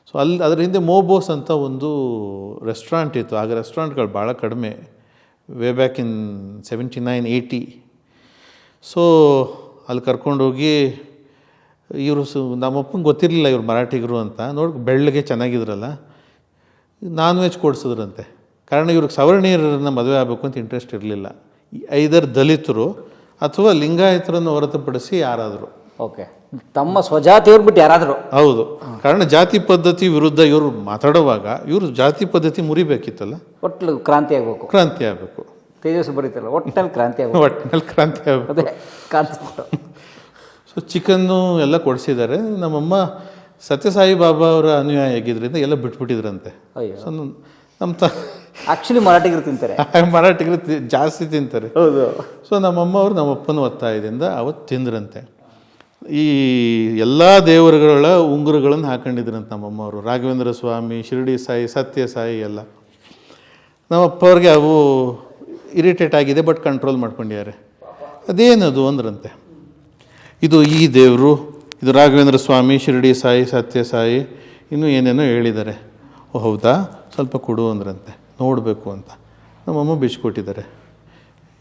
ಸೊ ಅದರ ಹಿಂದೆ ಮೋಬೋಸ್ ಅಂತ ಒಂದು ರೆಸ್ಟೋರೆಂಟ್ ಇತ್ತು. ಆಗ ರೆಸ್ಟೋರೆಂಟ್ಗಳು ಭಾಳ ಕಡಿಮೆ, ವೇ ಬ್ಯಾಕ್ ಇನ್ 79, 80. ಸೊ ಅಲ್ಲಿ ಕರ್ಕೊಂಡೋಗಿ ಇವರು ನಮ್ಮಪ್ಪಂಗೆ ಗೊತ್ತಿರಲಿಲ್ಲ ಇವ್ರು ಮರಾಠಿಗರು ಅಂತ. ನೋಡಿ ಬೆಳ್ಳಗೆ ಚೆನ್ನಾಗಿದ್ರಲ್ಲ, ನಾನ್ ವೆಜ್ ಕೊಡಿಸಿದ್ರಂತೆ. ಕಾರಣ ಇವ್ರಿಗೆ ಸವರ್ಣೀಯರನ್ನ ಮದುವೆ ಆಗಬೇಕು ಅಂತ ಇಂಟ್ರೆಸ್ಟ್ ಇರಲಿಲ್ಲ. ಐದರ್ ದಲಿತರು ಅಥವಾ ಲಿಂಗಾಯತರನ್ನು ಹೊರತುಪಡಿಸಿ ಯಾರಾದರೂ. ಓಕೆ, ತಮ್ಮ ಸ್ವಜಾತಿಯವ್ರು ಬಿಟ್ಟು ಯಾರಾದರೂ. ಹೌದು, ಕಾರಣ ಜಾತಿ ಪದ್ಧತಿ ವಿರುದ್ಧ ಇವರು ಮಾತಾಡುವಾಗ ಇವರು ಜಾತಿ ಪದ್ಧತಿ ಮುರಿಬೇಕಿತ್ತಲ್ಲ, ಒಟ್ಟು ಕ್ರಾಂತಿ ಆಗಬೇಕು, ಕ್ರಾಂತಿ ಆಗಬೇಕು. ತೇಜಸ್ವಿ ಬರೀತಲ್ಲ, ಒಟ್ಟಿನಲ್ಲಿ ಕ್ರಾಂತಿ ಆಗಬೇಕು, ಒಟ್ಟಿನಲ್ಲಿ ಕ್ರಾಂತಿ ಆಗಬೇಕು. ಅದೇ ಕಾನ್ಸೆಪ್ಟ್. ಸೊ ಚಿಕನ್ನು ಎಲ್ಲ ಕೊಡಿಸಿದ್ದಾರೆ. ನಮ್ಮಮ್ಮ ಸತ್ಯಸಾಯಿ ಬಾಬಾ ಅವರ ಅನುಯಾಯಿ ಆಗಿದ್ದರಿಂದ ಎಲ್ಲ ಬಿಟ್ಬಿಟ್ಟಿದ್ರಂತೆ. ಅಯ್ಯೋ. ಸೊ ನಮ್ಮ ಆ್ಯಕ್ಚುಲಿ ಮರಾಠಿಗರು ತಿಂತಾರೆ, ಮರಾಠಿಗರು ಜಾಸ್ತಿ ತಿಂತಾರೆ. ಹೌದು. ಸೊ ನಮ್ಮಮ್ಮ ಅವರು ನಮ್ಮಪ್ಪನ ಒತ್ತಾಯದಿಂದ ಅವತ್ತು ತಿಂದ್ರಂತೆ. ಈ ಎಲ್ಲ ದೇವರುಗಳ ಉಂಗುರಗಳನ್ನು ಹಾಕೊಂಡಿದ್ರಂತೆ ನಮ್ಮಮ್ಮ ಅವರು. ರಾಘವೇಂದ್ರ ಸ್ವಾಮಿ, ಶಿರಡಿ ಸಾಯಿ, ಸತ್ಯ ಸಾಯಿ ಎಲ್ಲ. ನಮ್ಮಪ್ಪ ಅವ್ರಿಗೆ ಅವು ಇರಿಟೇಟ್ ಆಗಿದೆ, ಬಟ್ ಕಂಟ್ರೋಲ್ ಮಾಡ್ಕೊಂಡಿದ್ದಾರೆ. ಅದೇನದು ಅಂದ್ರಂತೆ, ಇದು ಈ ದೇವರು, ಇದು ರಾಘವೇಂದ್ರ ಸ್ವಾಮಿ, ಶಿರಡಿ ಸಾಯಿ, ಸತ್ಯ ಸಾಯಿ, ಇನ್ನೂ ಏನೇನೋ ಹೇಳಿದ್ದಾರೆ. ಓ ಹೌದಾ, ಸ್ವಲ್ಪ ಕೊಡು ಅಂದ್ರಂತೆ, ನೋಡಬೇಕು ಅಂತ. ನಮ್ಮಮ್ಮ ಬಿಚ್ಕೊಟ್ಟಿದ್ದಾರೆ.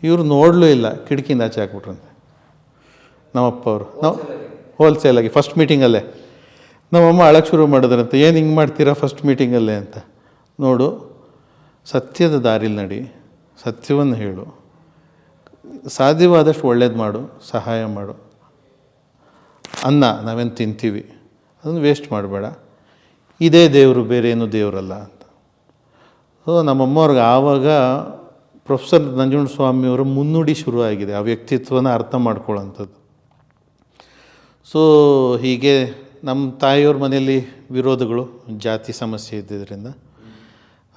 ಇವರು ನೋಡಲೂ ಇಲ್ಲ, ಕಿಟಕಿಯಿಂದ ಆಚೆ ಹಾಕ್ಬಿಟ್ರಂತೆ ನಮ್ಮಪ್ಪ ಅವರು. ನಾವು ಹೋಲ್ಸೇಲಾಗಿ ಫಸ್ಟ್ ಮೀಟಿಂಗಲ್ಲೇ ನಮ್ಮಮ್ಮ ಅಳಕ್ಕೆ ಶುರು ಮಾಡಿದ್ರಂತೆ, ಏನು ಹಿಂಗೆ ಮಾಡ್ತೀರಾ ಫಸ್ಟ್ ಮೀಟಿಂಗಲ್ಲೇ ಅಂತ. ನೋಡು, ಸತ್ಯದ ದಾರಿಲಿ ನಡಿ, ಸತ್ಯವನ್ನು ಹೇಳು, ಸಾಧ್ಯವಾದಷ್ಟು ಒಳ್ಳೇದು ಮಾಡು, ಸಹಾಯ ಮಾಡು. ಅನ್ನ ನಾವೇನು ತಿಂತೀವಿ ಅದನ್ನು ವೇಸ್ಟ್ ಮಾಡಬೇಡ, ಇದೇ ದೇವರು, ಬೇರೆ ಏನೂ ದೇವರಲ್ಲ ಅಂತ. ಸೊ ನಮ್ಮಮ್ಮವ್ರಿಗೆ ಆವಾಗ ಪ್ರೊಫೆಸರ್ ನಂಜುಂಡಸ್ವಾಮಿಯವರ ಮುನ್ನುಡಿ ಶುರುವಾಗಿದೆ, ಆ ವ್ಯಕ್ತಿತ್ವನ ಅರ್ಥ ಮಾಡ್ಕೊಳ್ಳೋಂಥದ್ದು. ಸೊ ಹೀಗೆ ನಮ್ಮ ತಾಯಿಯವ್ರ ಮನೆಯಲ್ಲಿ ವಿರೋಧಗಳು, ಜಾತಿ ಸಮಸ್ಯೆ ಇದ್ದಿದ್ದರಿಂದ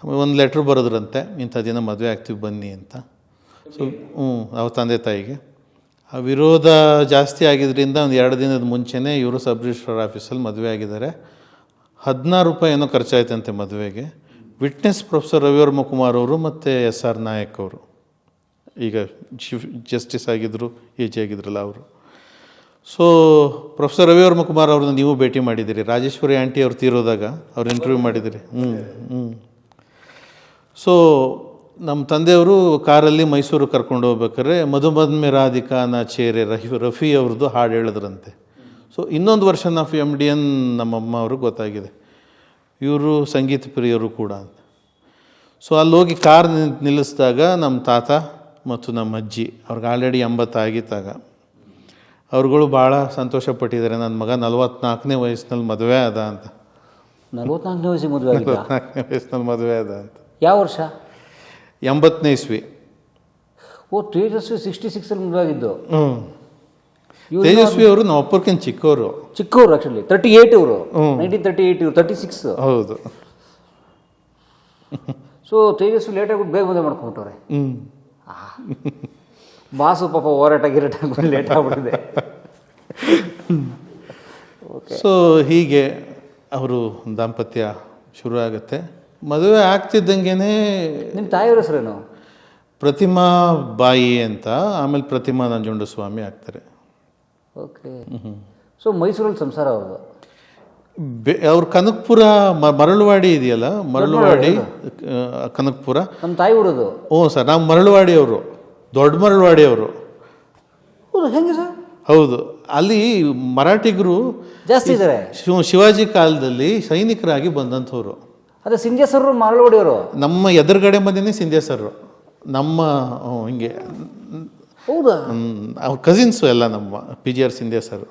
ಒಂದು ಲೆಟ್ರ್ ಬರೋದ್ರಂತೆ, ಇಂಥ ದಿನ ಮದುವೆ ಆಗ್ತೀವಿ ಬನ್ನಿ ಅಂತ. ಸೊ ಅವ್ರ ತಂದೆ ತಾಯಿಗೆ ಆ ವಿರೋಧ ಜಾಸ್ತಿ ಆಗಿದ್ದರಿಂದ ಒಂದು 2 ದಿನದ ಮುಂಚೆನೇ ಇವರು ಸಬ್ ರಿಜಿಸ್ಟ್ರಾರ್ ಆಫೀಸಲ್ಲಿ ಮದುವೆ ಆಗಿದ್ದಾರೆ. 16 ರೂಪಾಯಿ ಏನೋ ಖರ್ಚಾಯ್ತಂತೆ ಮದುವೆಗೆ. ವಿಟ್ನೆಸ್ ಪ್ರೊಫೆಸರ್ ರವಿವರ್ಮ ಕುಮಾರ್ ಅವರು ಮತ್ತು SR ನಾಯಕ್ ಅವರು, ಈಗ ಚೀಫ್ ಜಸ್ಟಿಸ್ ಆಗಿದ್ದರು, AG ಆಗಿದ್ರಲ್ಲ ಅವರು. ಸೊ ಪ್ರೊಫೆಸರ್ ರವಿವರ್ಮ ಕುಮಾರ್ ಅವ್ರನ್ನ ನೀವು ಭೇಟಿ ಮಾಡಿದ್ದೀರಿ, ರಾಜೇಶ್ವರಿ ಆಂಟಿ ಅವ್ರು ತೀರೋದಾಗ ಅವ್ರು ಇಂಟರ್ವ್ಯೂ ಮಾಡಿದ್ದೀರಿ. ಸೊ ನಮ್ಮ ತಂದೆಯವರು ಕಾರಲ್ಲಿ ಮೈಸೂರು ಕರ್ಕೊಂಡು ಹೋಗ್ಬೇಕಾದ್ರೆ ಮಧುಮದ್ಮೆ ರಾಧಿಕಾನ ಚೇರೆ ರಫಿ ಅವ್ರದ್ದು ಹಾಡು ಹೇಳಿದ್ರಂತೆ. ಸೊ ಇನ್ನೊಂದು ವರ್ಷನ್ ಆಫ್ MDN ನಮ್ಮಮ್ಮ ಅವ್ರಿಗೆ ಗೊತ್ತಾಗಿದೆ, ಇವರು ಸಂಗೀತ ಪ್ರಿಯರು ಕೂಡ ಅಂತ. ಸೊ ಅಲ್ಲಿ ಹೋಗಿ ಕಾರ್ ನಿಲ್ಲಿಸಿದಾಗ ನಮ್ಮ ತಾತ ಮತ್ತು ನಮ್ಮ ಅಜ್ಜಿ, ಅವ್ರಿಗೆ ಆಲ್ರೆಡಿ 80 ಆಗಿತ್ತಾಗ, ಅವ್ರುಗಳು ಭಾಳ ಸಂತೋಷಪಟ್ಟಿದ್ದಾರೆ, ನನ್ನ ಮಗ 44ನೇ ವಯಸ್ಸಿನಲ್ಲಿ ಮದುವೆ ಆದ ಅಂತ. 44ನೇ ವಯಸ್ಸಿಗೆ ಮದುವೆ ಆಗಿದ್ದ? 44ನೇ ವಯಸ್ಸಿನಲ್ಲಿ ಮದುವೆ ಆದ ಅಂತ. ಯಾವ ವರ್ಷ? 80ನೇ ಇಸ್ವಿ. ಓ, ತೇಜಸ್ವಿ 66ಅಲ್ಲಿ ಮದುವೆ ಆಗಿದ್ದು. ತೇಜಸ್ವಿ ಅವರು ನಮ್ಮ ಅಪ್ಪರ್ಕಿಂತ ಚಿಕ್ಕವರು. ಆ್ಯಕ್ಚುಲಿ 38 ಇವರು, 1938, ಇವರು 36. ಹೌದು. ಸೊ ತೇಜಸ್ವಿ ಲೇಟ್ ಆಗ್ಬಿಟ್ಟು ಬೇಗ ಮದುವೆ ಮಾಡ್ಕೊಂಬಿಟ್ಟವ್ರೆ. ಬಾಸು ಪಾಪ ಹೋರಾಟ ಗಿರಾಟ ಲೇಟ್ ಆಗ್ಬಿಟ್ಟಿದೆ. ಸೊ ಹೀಗೆ ಅವರು ದಾಂಪತ್ಯ ಶುರು ಆಗುತ್ತೆ. ಮದುವೆ ಆಗ್ತಿದ್ದಂಗೆ ನಿಮ್ಮ ತಾಯಿಯವ್ರ ಹೆಸರೇನು? ಪ್ರತಿಮಾ ಬಾಯಿ ಅಂತ, ಆಮೇಲೆ ಪ್ರತಿಮಾ ನಂಜುಂಡಸ್ವಾಮಿ ಆಗ್ತಾರೆ. ಓಕೆ. ಸೊ ಮೈಸೂರಲ್ಲಿ ಸಂಸಾರ ಅವ್ರದ್ದು. ಅವ್ರ ಕನಕಪುರ ಮರಳುವಾಡಿ ಇದೆಯಲ್ಲ, ಮರಳುವಾಡಿ ಕನಕಪುರ ನಮ್ಮ ತಾಯಿ ಊರದು. ಸರ್, ನಾವು ಮರಳುವಾಡಿ ಅವರು, ದೊಡ್ಡ ಮರಳುವಾಡಿ ಅವರು. ಹೌದು, ಹೆಂಗೆ ಸರ್? ಹೌದು, ಅಲ್ಲಿ ಮರಾಠಿಗರು ಜಾಸ್ತಿ ಇದ್ದಾರೆ. ಶಿವಾಜಿ ಕಾಲದಲ್ಲಿ ಸೈನಿಕರಾಗಿ ಬಂದಂಥವ್ರು. ಅದೇ ಸಿಂಧ್ಯಾ ಸರ್ ಮರಳುವಾಡಿಯವರು. ನಮ್ಮ ಎದುರುಗಡೆ ಮನೆಯೇ ಸಿಂಧ್ಯಾ ಸರ್, ನಮ್ಮ ಹಿಂಗೆ. ಹೌದಾ? ಅವ್ರ ಕಸಿನ್ಸು ಎಲ್ಲ ನಮ್ಮ PGR ಸಿಂಧ್ಯಾ ಸರ್.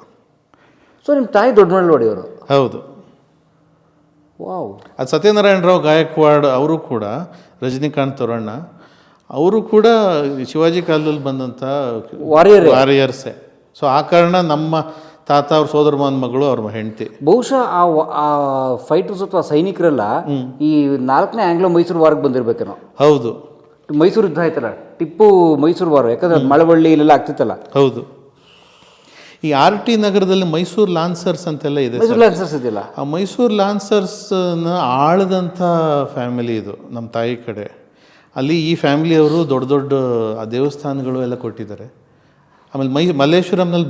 ಸೊ ನಿಮ್ಮ ತಾಯಿ ದೊಡ್ಡ ಮರಳುವಾಡಿಯವರು? ಹೌದು. ವಾವ್. ಅದು ಸತ್ಯನಾರಾಯಣ ರಾವ್ ಗಾಯಕ್ವಾಡ್ ಅವರು ಕೂಡ, ರಜನಿಕಾಂತ್ ತೋರಣ್ಣ ಅವರು ಕೂಡ ಶಿವಾಜಿ ಕಾಲದಲ್ಲಿ ಬಂದಂಥ ವಾರಿಯರ್ಸೇ. ಸೊ ಆ ಕಾರಣ ನಮ್ಮ ತಾತ ಅವ್ರ ಸೋದರಮಾನ ಮಗಳು ಅವ್ರ ಹೆಂಡತಿ. ಬಹುಶಃ ಆ ಫೈಟರ್ಸ್ ಅಥವಾ ಸೈನಿಕರೆಲ್ಲ ಈ 4ನೇ ಆಂಗ್ಲೋ ಮೈಸೂರು ವಾರಕ್ಕೆ ಬಂದಿರ್ಬೇಕೇನೋ. ಹೌದು, ಮೈಸೂರು ಯುದ್ಧ ಆಯ್ತಲ್ಲ, ಟಿಪ್ಪು ಮೈಸೂರು ವಾರ, ಯಾಕಂದ್ರೆ ಮಳವಳ್ಳಿ ಇಲ್ಲೆಲ್ಲ ಆಗ್ತಿತ್ತಲ್ಲ. ಹೌದು. ಈ RT ನಗರದಲ್ಲಿ ಮೈಸೂರು ಲಾನ್ಸರ್ಸ್ ಅಂತೆಲ್ಲ ಇದೆ. ಲಾನ್ಸರ್ಸ್ ಇದೆಯಲ್ಲ, ಆ ಮೈಸೂರು ಲಾನ್ಸರ್ಸ್ನ ಆಳದಂಥ ಫ್ಯಾಮಿಲಿ ಇದು ನಮ್ಮ ತಾಯಿ ಕಡೆ. ಅಲ್ಲಿ ಈ ಫ್ಯಾಮಿಲಿಯವರು ದೊಡ್ಡ ದೊಡ್ಡ ದೇವಸ್ಥಾನಗಳು ಎಲ್ಲ ಕೊಟ್ಟಿದ್ದಾರೆ. ಆಮೇಲೆ ಮಲ್ಲೇಶ್ವರಂನಲ್ಲಿ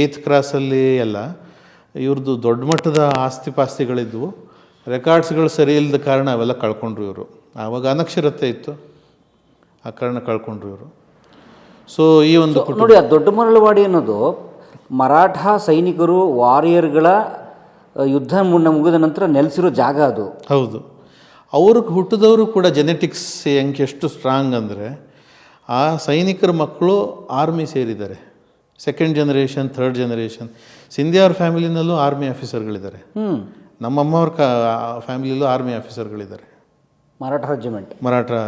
ಏತ್ ಕ್ರಾಸಲ್ಲಿ ಎಲ್ಲ ಇವ್ರದ್ದು ದೊಡ್ಡ ಮಟ್ಟದ ಆಸ್ತಿ ಪಾಸ್ತಿಗಳಿದ್ವು. ರೆಕಾರ್ಡ್ಸ್ಗಳು ಸರಿ ಇಲ್ಲದ ಕಾರಣ ಅವೆಲ್ಲ ಕಳ್ಕೊಂಡ್ರು ಇವರು. ಆವಾಗ ಅನಕ್ಷರತೆ ಇತ್ತು, ಆ ಕಾರಣ ಕಳ್ಕೊಂಡ್ರು ಇವರು. ಸೊ ಈ ಒಂದು ನೋಡಿ, ಆ ದೊಡ್ಡ ಮರಳವಾಡಿ ಅನ್ನೋದು ಮರಾಠ ಸೈನಿಕರು ವಾರಿಯರ್ಗಳ ಯುದ್ಧ ಮುಗಿದ ನಂತರ ನೆಲೆಸಿರೋ ಜಾಗ ಅದು. ಹೌದು, ಅವ್ರಿಗೆ ಹುಟ್ಟಿದವರು ಕೂಡ ಜೆನೆಟಿಕ್ಸ್ ಎಷ್ಟು ಸ್ಟ್ರಾಂಗ್ ಅಂದರೆ, ಆ ಸೈನಿಕರ ಮಕ್ಕಳು ಆರ್ಮಿ ಸೇರಿದ್ದಾರೆ. Second generation, third generation. Scindia ಅವ್ರ ಫ್ಯಾಮಿಲಿನಲ್ಲೂ ಆರ್ಮಿ ಆಫೀಸರ್ಗಳಿದ್ದಾರೆ. ನಮ್ಮಮ್ಮವ್ರ ಫ್ಯಾಮಿಲಿಯಲ್ಲೂ ಆರ್ಮಿ ಆಫೀಸರ್ಗಳಿದ್ದಾರೆ. ಮರಾಠ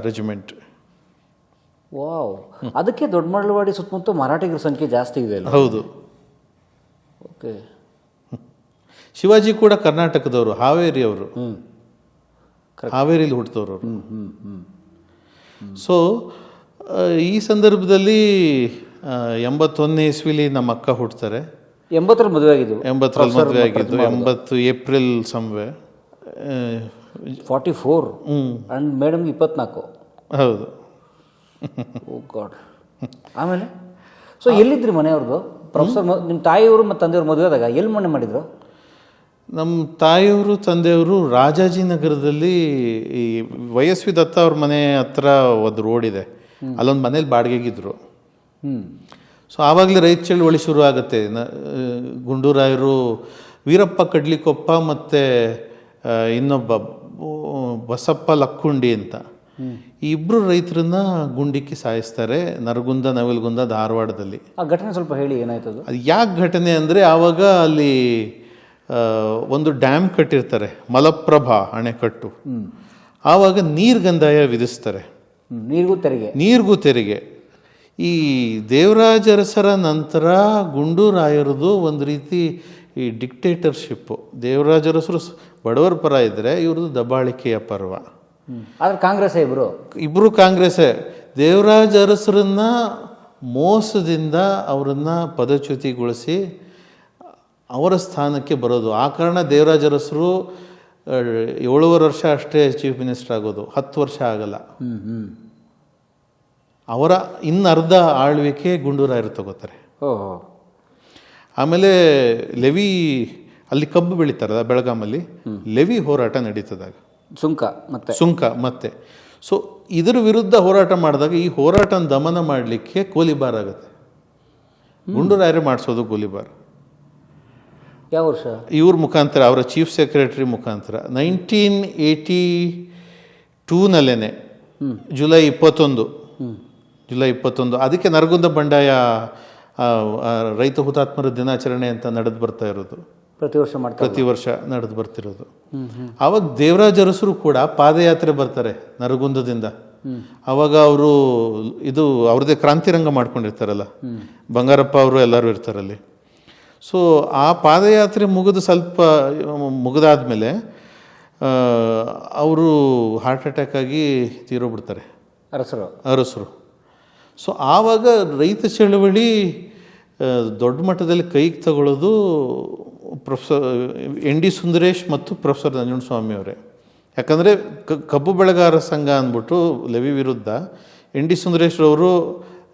ರೆಜಿಮೆಂಟ್. ವಾವ್, ಅದಕ್ಕೆ ದೊಡ್ಡ ಮರಳವಾಡಿ ಸುತ್ತಮುತ್ತ ಮರಾಠಿಗರ ಸಂಖ್ಯೆ ಜಾಸ್ತಿ ಇದೆ. ಹೌದು. ಓಕೆ. ಶಿವಾಜಿ ಕೂಡ ಕರ್ನಾಟಕದವರು, ಹಾವೇರಿಯವರು. ಹಾವೇರಿಲಿ ಹುಟ್ಟಿದವರು. ಸೊ ಈ ಸಂದರ್ಭದಲ್ಲಿ 81ನೇ ಇಸ್ವಿಲಿ ನಮ್ಮ ಅಕ್ಕ ಹುಡ್ತಾರೆ. 80ರಲ್ಲಿ ಮದುವೆ ಆಗಿದ್ದು. 80 ಏಪ್ರಿಲ್ ಸಂವೆ 44 ಅಂಡ್ ಮೇಡಮ್ಗೆ 24. ಹೌದು. ಓ ಗಾಡ್. ಆಮೇಲೆ ಸೊ ಎಲ್ಲಿದ್ರಿ ಮನೆಯವ್ರದ್ದು? ಪ್ರೊಫೆಸರ್ ನಿಮ್ಮ ತಾಯಿಯವರು ಮತ್ತು ತಂದೆಯವರು ಮದುವೆ ಆದಾಗ ಎಲ್ಲಿ ಮನೆ ಮಾಡಿದ್ರು? ನಮ್ಮ ತಾಯಿಯವರು ತಂದೆಯವರು ರಾಜಾಜಿನಗರದಲ್ಲಿ ಈ ವೈಎಸ್ವಿ ದತ್ತ ಅವ್ರ ಮನೆ ಹತ್ರ ಒಂದು ರೋಡ್ ಇದೆ, ಅಲ್ಲೊಂದು ಮನೇಲಿ ಬಾಡಿಗೆಗಿದ್ರು. ಸೊ ಆವಾಗಲೇ ರೈತ ಚಳವಳಿ ಶುರು ಆಗುತ್ತೆ. ಗುಂಡೂರಾಯರು, ವೀರಪ್ಪ ಕಡ್ಲಿಕೊಪ್ಪ ಮತ್ತು ಇನ್ನೊಬ್ಬ ಬಸಪ್ಪ ಲಕ್ಕುಂಡಿ ಅಂತ ಈ ಇಬ್ಬರು ರೈತರನ್ನ ಗುಂಡಿಕ್ಕಿ ಸಾಯಿಸ್ತಾರೆ ನರಗುಂದ, ನವಿಲಗುಂದ, ಧಾರವಾಡದಲ್ಲಿ. ಆ ಘಟನೆ ಸ್ವಲ್ಪ ಹೇಳಿ, ಏನಾಯ್ತು ಅದು? ಯಾಕೆ ಘಟನೆ ಅಂದರೆ, ಆವಾಗ ಅಲ್ಲಿ ಒಂದು ಡ್ಯಾಮ್ ಕಟ್ಟಿರ್ತಾರೆ, ಮಲಪ್ರಭಾ ಅಣೆಕಟ್ಟು. ಆವಾಗ ನೀರ್ಗಂದಾಯ ವಿಧಿಸ್ತಾರೆ, ನೀರಿಗೂ ತೆರಿಗೆ. ಈ ದೇವರಾಜ ಅರಸರ ನಂತರ ಗುಂಡೂರಾಯರದು ಒಂದು ರೀತಿ ಈ ಡಿಕ್ಟೇಟರ್ಶಿಪ್ಪು. ದೇವರಾಜ ಅರಸರು ಬಡವರ ಪರ ಇದ್ದರೆ ಇವ್ರದ್ದು ದಬ್ಬಾಳಿಕೆಯ ಪರ್ವ. ಆದರೆ ಕಾಂಗ್ರೆಸ್ ಇಬ್ಬರು ಕಾಂಗ್ರೆಸ್ಸೇ. ದೇವರಾಜ ಅರಸರನ್ನ ಮೋಸದಿಂದ ಅವರನ್ನ ಪದಚ್ಯುತಿಗೊಳಿಸಿ ಅವರ ಸ್ಥಾನಕ್ಕೆ ಬರೋದು. ಆ ಕಾರಣ ದೇವರಾಜ ಅರಸರು 7.5 ವರ್ಷ ಅಷ್ಟೇ ಚೀಫ್ ಮಿನಿಸ್ಟರ್ ಆಗೋದು, 10 ವರ್ಷ ಆಗಲ್ಲ. ಅವರ ಇನ್ನರ್ಧ ಆಳ್ವಿಕೆ ಗುಂಡೂರಾಯರು ತಗೋತಾರೆ. ಆಮೇಲೆ ಲೆವಿ, ಅಲ್ಲಿ ಕಬ್ಬು ಬೆಳೀತಾರಲ್ಲ ಬೆಳಗಾಮಲ್ಲಿ, ಲೆವಿ ಹೋರಾಟ ನಡೀತದಾಗ, ಸುಂಕ ಮತ್ತೆ. ಸೊ ಇದರ ವಿರುದ್ಧ ಹೋರಾಟ ಮಾಡಿದಾಗ ಈ ಹೋರಾಟನ ದಮನ ಮಾಡಲಿಕ್ಕೆ ಗೋಲಿಬಾರ್ ಆಗುತ್ತೆ. ಗುಂಡೂರಾಯರೇ ಮಾಡಿಸೋದು ಗೋಲಿಬಾರ್. ಯಾವ ವರ್ಷ? ಇವ್ರ ಮುಖಾಂತರ, ಅವರ ಚೀಫ್ ಸೆಕ್ರೆಟರಿ ಮುಖಾಂತರ 1982ನಲ್ಲೇನೆ, ಜುಲೈ 21. ಅದಕ್ಕೆ ನರಗುಂದ ಬಂಡಾಯ ರೈತ ಹುತಾತ್ಮರ ದಿನಾಚರಣೆ ಅಂತ ನಡೆದು ಬರ್ತಾ ಇರೋದು, ಪ್ರತಿ ವರ್ಷ ನಡೆದು ಬರ್ತಿರೋದು. ಆವಾಗ ದೇವರಾಜ ಅರಸರು ಕೂಡ ಪಾದಯಾತ್ರೆ ಬರ್ತಾರೆ ನರಗುಂದದಿಂದ. ಆವಾಗ ಅವರು ಅವ್ರದ್ದೇ ಕ್ರಾಂತಿರಂಗ ಮಾಡ್ಕೊಂಡಿರ್ತಾರಲ್ಲ, ಬಂಗಾರಪ್ಪ ಅವರು ಎಲ್ಲರೂ ಇರ್ತಾರಲ್ಲಿ. ಸೊ ಆ ಪಾದಯಾತ್ರೆ ಮುಗಿದಾದ್ಮೇಲೆ ಅವರು ಹಾರ್ಟ್ ಅಟ್ಯಾಕ್ ಆಗಿ ತೀರೋಗ್ಬಿಡ್ತಾರೆ ಅರಸರು. ಸೊ ಆವಾಗ ರೈತ ಚಳವಳಿ ದೊಡ್ಡ ಮಟ್ಟದಲ್ಲಿ ಕೈಗೆ ತಗೊಳ್ಳೋದು ಪ್ರೊಫೆಸರ್ ND ಸುಂದರೇಶ್ ಮತ್ತು ಪ್ರೊಫೆಸರ್ ನಂಜುಂಡಸ್ವಾಮಿ ಅವರೇ. ಯಾಕಂದರೆ ಕಬ್ಬು ಬೆಳೆಗಾರ ಸಂಘ ಅಂದ್ಬಿಟ್ಟು ಲೆವಿ ವಿರುದ್ಧ ND ಸುಂದರೇಶ್ರವರು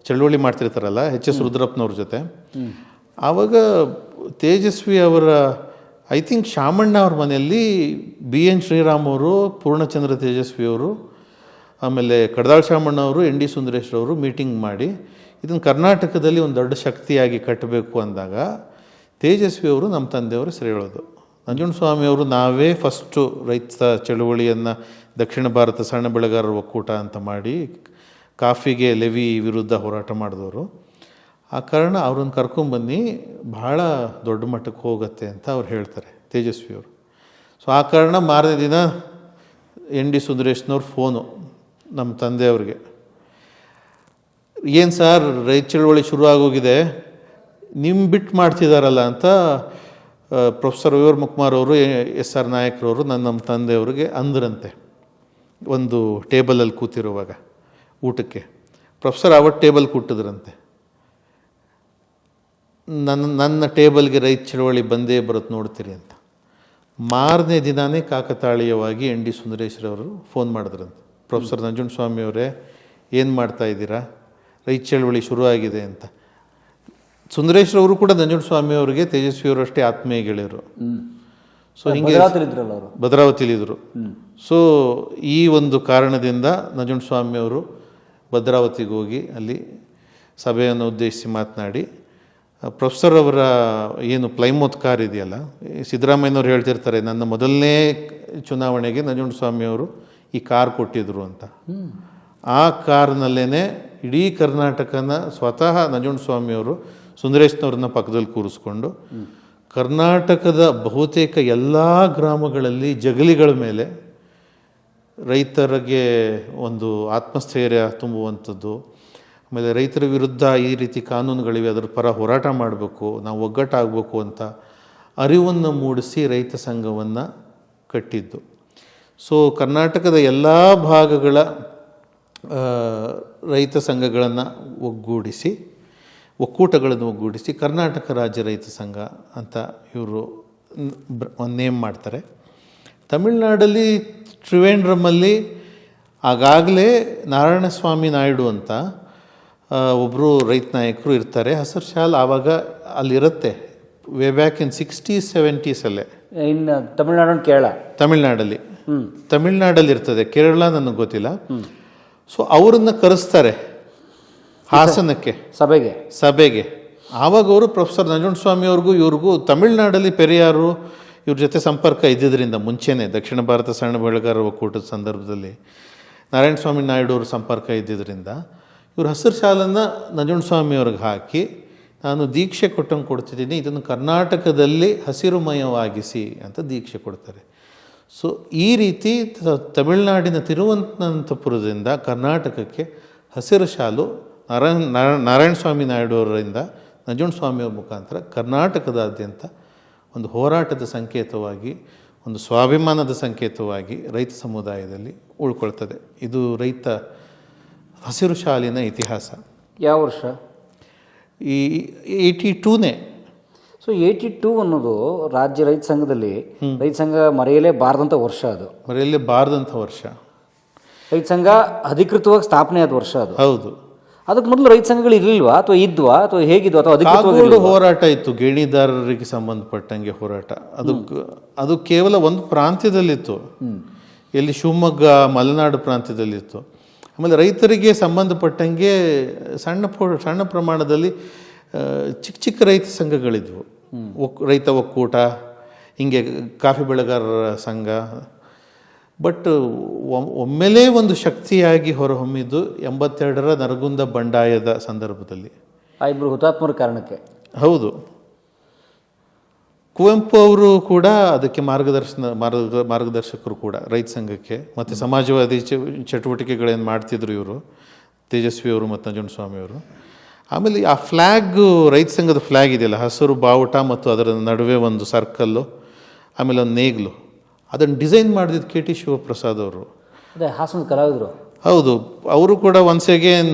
ಚಳವಳಿ ಮಾಡ್ತಿರ್ತಾರಲ್ಲ HS ರುದ್ರಪ್ಪನವ್ರ ಜೊತೆ. ಆವಾಗ ತೇಜಸ್ವಿ ಅವರ, ಐ ಥಿಂಕ್ ಶಾಮಣ್ಣ ಅವ್ರ ಮನೆಯಲ್ಲಿ BN ಶ್ರೀರಾಮ್ ಅವರು, ಪೂರ್ಣಚಂದ್ರ ತೇಜಸ್ವಿ ಅವರು, ಆಮೇಲೆ ಕಡದಾಳ್ ಶಾಮಣ್ಣ ಅವರು, ND ಸುಂದರೇಶ್ರವರು ಮೀಟಿಂಗ್ ಮಾಡಿ ಇದನ್ನು ಕರ್ನಾಟಕದಲ್ಲಿ ಒಂದು ದೊಡ್ಡ ಶಕ್ತಿಯಾಗಿ ಕಟ್ಟಬೇಕು ಅಂದಾಗ ತೇಜಸ್ವಿ ಅವರು ನಮ್ಮ ತಂದೆಯವರು ಸರಿ ಹೇಳೋದು. ನಂಜುಂಡಸ್ವಾಮಿಯವರು ನಾವೇ ಫಸ್ಟು ರೈತ ಚಳುವಳಿಯನ್ನು ದಕ್ಷಿಣ ಭಾರತ ಸಣ್ಣ ಬೆಳೆಗಾರರ ಒಕ್ಕೂಟ ಅಂತ ಮಾಡಿ ಕಾಫಿಗೆ ಲೆವಿ ವಿರುದ್ಧ ಹೋರಾಟ ಮಾಡಿದವರು. ಆ ಕಾರಣ ಅವ್ರನ್ನ ಕರ್ಕೊಂಬನ್ನಿ, ಭಾಳ ದೊಡ್ಡ ಮಟ್ಟಕ್ಕೆ ಹೋಗುತ್ತೆ ಅಂತ ಅವ್ರು ಹೇಳ್ತಾರೆ ತೇಜಸ್ವಿಯವರು. ಸೊ ಆ ಕಾರಣ ಮಾರನೇ ದಿನ ND ಸುಂದರೇಶ್ನವ್ರ ಫೋನು ನಮ್ಮ ತಂದೆಯವ್ರಿಗೆ, ಏನು ಸರ್ ರೈತ ಚಳವಳಿ ಶುರು ಆಗೋಗಿದೆ, ನಿಮ್ಮ ಬಿಟ್ಟು ಮಾಡ್ತಿದ್ದಾರಲ್ಲ ಅಂತ ಪ್ರೊಫೆಸರ್ ವಿವರ್ ಮುಕ್ಮಾರ್ ಅವರು, SR ನಾಯಕ್ರವರು ನಮ್ಮ ತಂದೆಯವ್ರಿಗೆ ಅಂದ್ರಂತೆ. ಒಂದು ಟೇಬಲಲ್ಲಿ ಕೂತಿರುವಾಗ ಊಟಕ್ಕೆ ಪ್ರೊಫೆಸರ್ ಅವತ್ತು ಟೇಬಲ್ ಕೂಟಿದ್ರಂತೆ, ನನ್ನ ಟೇಬಲ್ಗೆ ರೈತ ಚಳವಳಿ ಬಂದೇ ಬರುತ್ತೆ ನೋಡ್ತೀರಿ ಅಂತ. ಮಾರನೇ ದಿನಾನೇ ಕಾಕತಾಳೀಯವಾಗಿ ND ಸುಂದರೇಶ್ರವರು ಫೋನ್ ಮಾಡಿದ್ರಂತೆ, ಪ್ರೊಫೆಸರ್ ನಂಜುಂಡಸ್ವಾಮಿ ಅವರೇ ಏನು ಮಾಡ್ತಾ ಇದ್ದೀರಾ, ರೈತ ಚಳವಳಿ ಶುರುವಾಗಿದೆ ಅಂತ. ಸುಂದರೇಶ್ರವರು ಕೂಡ ನಂಜುಂಡಸ್ವಾಮಿ ಅವರಿಗೆ ತೇಜಸ್ವಿಯವರು ಅಷ್ಟೇ ಆತ್ಮೀಯ ಗೆಳೆಯರು. ಸೊ ಹಿಂಗೆ ಭದ್ರಾವತಿಲಿದ್ರು. ಸೊ ಈ ಒಂದು ಕಾರಣದಿಂದ ನಂಜುಂಡಸ್ವಾಮಿ ಅವರು ಭದ್ರಾವತಿಗೆ ಹೋಗಿ ಅಲ್ಲಿ ಸಭೆಯನ್ನು ಉದ್ದೇಶಿಸಿ ಮಾತನಾಡಿ ಪ್ರೊಫೆಸರ್ ಅವರ ಏನು ಪ್ಲೈಮೌತ್ ಕಾರ್ ಇದೆಯಲ್ಲ, ಸಿದ್ದರಾಮಯ್ಯನವ್ರು ಹೇಳ್ತಿರ್ತಾರೆ ನನ್ನ ಮೊದಲನೇ ಚುನಾವಣೆಗೆ ನಂಜುಂಡಸ್ವಾಮಿಯವರು ಈ ಕಾರ್ ಕೊಟ್ಟಿದ್ರು ಅಂತ. ಆ ಕಾರ್ನಲ್ಲೇ ಇಡೀ ಕರ್ನಾಟಕನ ಸ್ವತಃ ನಂಜುಂಡಸ್ವಾಮಿಯವರು ಸುಂದರೇಶ್ನವ್ರನ್ನ ಪಕ್ಕದಲ್ಲಿ ಕೂರಿಸ್ಕೊಂಡು ಕರ್ನಾಟಕದ ಬಹುತೇಕ ಎಲ್ಲ ಗ್ರಾಮಗಳಲ್ಲಿ ಜಗಲಿಗಳ ಮೇಲೆ ರೈತರಿಗೆ ಒಂದು ಆತ್ಮಸ್ಥೈರ್ಯ ತುಂಬುವಂಥದ್ದು, ಆಮೇಲೆ ರೈತರ ವಿರುದ್ಧ ಈ ರೀತಿ ಕಾನೂನುಗಳಿವೆ, ಅದರ ಪರ ಹೋರಾಟ ಮಾಡಬೇಕು, ನಾವು ಒಗ್ಗಟ್ಟಾಗಬೇಕು ಅಂತ ಅರಿವನ್ನು ಮೂಡಿಸಿ ರೈತ ಸಂಘವನ್ನು ಕಟ್ಟಿದ್ದು. ಸೊ ಕರ್ನಾಟಕದ ಎಲ್ಲ ಭಾಗಗಳ ರೈತ ಸಂಘಗಳನ್ನು ಒಕ್ಕೂಟಗಳನ್ನು ಒಗ್ಗೂಡಿಸಿ ಕರ್ನಾಟಕ ರಾಜ್ಯ ರೈತ ಸಂಘ ಅಂತ ಇವರು ಒಂದು ನೇಮ್ ಮಾಡ್ತಾರೆ. ತಮಿಳುನಾಡಲ್ಲಿ ತ್ರಿವೇಂದ್ರಮಲ್ಲಿ ಆಗಾಗಲೇ ನಾರಾಯಣಸ್ವಾಮಿ ನಾಯ್ಡು ಅಂತ ಒಬ್ಬರು ರೈತ ನಾಯಕರು ಇರ್ತಾರೆ. ಹಸಿರು ಶಾಲ್ ಆವಾಗ ಅಲ್ಲಿರುತ್ತೆ, way back in 60s 70s ಇನ್ನು ತಮಿಳ್ನಾಡಲ್ಲಿ ಇರ್ತದೆ, ಕೇರಳ ನನಗೆ ಗೊತ್ತಿಲ್ಲ. ಸೊ ಅವರನ್ನು ಕರೆಸ್ತಾರೆ ಹಾಸನಕ್ಕೆ ಸಭೆಗೆ. ಆವಾಗ ಅವರು ಪ್ರೊಫೆಸರ್ ನಂಜುಂಡಸ್ವಾಮಿ ಅವ್ರಿಗೂ ಇವ್ರಿಗೂ ತಮಿಳ್ನಾಡಲ್ಲಿ ಪೆರಿಯಾರು ಇವ್ರ ಜೊತೆ ಸಂಪರ್ಕ ಇದ್ದಿದ್ದರಿಂದ ಮುಂಚೆನೇ ದಕ್ಷಿಣ ಭಾರತ ಸಣ್ಣ ಬೆಳೆಗಾರರ ಒಕ್ಕೂಟದ ಸಂದರ್ಭದಲ್ಲಿ ನಾರಾಯಣಸ್ವಾಮಿ ನಾಯ್ಡು ಅವ್ರ ಸಂಪರ್ಕ ಇದ್ದಿದ್ದರಿಂದ ಇವರು ಹಸಿರು ಶಾಲನ್ನು ನಂಜುಂಡಸ್ವಾಮಿ ಅವ್ರಿಗೆ ಹಾಕಿ ನಾನು ದೀಕ್ಷೆ ಕೊಟ್ಟಂಗೆ ಕೊಡ್ತಿದ್ದೀನಿ, ಇದನ್ನು ಕರ್ನಾಟಕದಲ್ಲಿ ಹಸಿರುಮಯವಾಗಿಸಿ ಅಂತ ದೀಕ್ಷೆ ಕೊಡ್ತಾರೆ. ಸೊ ಈ ರೀತಿ ತಮಿಳುನಾಡಿನ ತಿರುವನಂತಪುರದಿಂದ ಕರ್ನಾಟಕಕ್ಕೆ ಹಸಿರು ಶಾಲು ನಾರಾಯಣಸ್ವಾಮಿ ನಾಯ್ಡು ಅವರಿಂದ ನಂಜುಂಡಸ್ವಾಮಿ ಅವ್ರ ಮುಖಾಂತರ ಕರ್ನಾಟಕದಾದ್ಯಂತ ಒಂದು ಹೋರಾಟದ ಸಂಕೇತವಾಗಿ, ಒಂದು ಸ್ವಾಭಿಮಾನದ ಸಂಕೇತವಾಗಿ ರೈತ ಸಮುದಾಯದಲ್ಲಿ ಉಳ್ಕೊಳ್ತದೆ. ಇದು ರೈತ ಹಸಿರು ಶಾಲಿನ ಇತಿಹಾಸ. ಯಾವ ವರ್ಷ? ಈ 82ನೇ. ಸೊ 82 ಅನ್ನೋದು ರಾಜ್ಯ ರೈತ ಸಂಘದಲ್ಲಿ ರೈತ ಸಂಘ ಮರೆಯಲೇಬಾರ್ದಂಥ ವರ್ಷ. ರೈತ ಸಂಘ ಅಧಿಕೃತವಾಗಿ ಸ್ಥಾಪನೆ ಆದ ವರ್ಷ ಅದು. ಹೌದು. ಅದಕ್ಕೆ ಮೊದಲು ರೈತ ಸಂಘಗಳು ಇರಲಿಲ್ವಾ ಅಥವಾ ಇದ್ವಾ ಅಥವಾ ಹೇಗಿದ್ವಾ ಅಥವಾ ಅಧಿಕೃತವಾಗಿ ಹೋರಾಟ ಇತ್ತು, ಗೇಣಿದಾರರಿಗೆ ಸಂಬಂಧಪಟ್ಟಂಗೆ ಹೋರಾಟ. ಅದು ಕೇವಲ ಒಂದು ಪ್ರಾಂತ್ಯದಲ್ಲಿತ್ತು, ಎಲ್ಲಿ ಶಿವಮೊಗ್ಗ ಮಲೆನಾಡು ಪ್ರಾಂತ್ಯದಲ್ಲಿತ್ತು. ಆಮೇಲೆ ರೈತರಿಗೆ ಸಂಬಂಧಪಟ್ಟಂಗೆ ಸಣ್ಣ ಪ್ರಮಾಣದಲ್ಲಿ ಚಿಕ್ಕ ರೈತ ಸಂಘಗಳಿದ್ವು, ರೈತ ಒಕ್ಕೂಟ, ಹಿಂಗೆ ಕಾಫಿ ಬೆಳೆಗಾರರ ಸಂಘ. ಬಟ್ ಒಮ್ಮೆಲೇ ಒಂದು ಶಕ್ತಿಯಾಗಿ ಹೊರಹೊಮ್ಮಿದ್ದು 82ರ ನರಗುಂದ ಬಂಡಾಯದ ಸಂದರ್ಭದಲ್ಲಿ. ಇಬ್ಬರು ಹುತಾತ್ಮರ ಕಾರಣಕ್ಕೆ. ಹೌದು. ಕುವೆಂಪು ಅವರು ಕೂಡ ಅದಕ್ಕೆ ಮಾರ್ಗದರ್ಶಕರು ಕೂಡ ರೈತ ಸಂಘಕ್ಕೆ. ಮತ್ತು ಸಮಾಜವಾದಿ ಚಟುವಟಿಕೆಗಳೇನು ಮಾಡ್ತಿದ್ರು ಇವರು, ತೇಜಸ್ವಿ ಅವರು ಮತ್ತು ನಂಜುಂಡಸ್ವಾಮಿಯವರು. ಆಮೇಲೆ ಆ ಫ್ಲ್ಯಾಗು, ರೈತ ಸಂಘದ ಫ್ಲ್ಯಾಗ್ ಇದೆಯಲ್ಲ, ಹಸಿರು ಬಾವುಟ ಮತ್ತು ಅದರ ನಡುವೆ ಒಂದು ಸರ್ಕಲ್ಲು, ಆಮೇಲೆ ಒಂದು ನೇಗ್ಲು, ಅದನ್ನು ಡಿಸೈನ್ ಮಾಡಿದ್ದು KT ಶಿವಪ್ರಸಾದ್ ಅವರು. ಅದೇ ಹಾಸನದ ಕಲಾವಿದರು. ಹೌದು. ಅವರು ಕೂಡ ಒನ್ಸ್ ಅಗೇನ್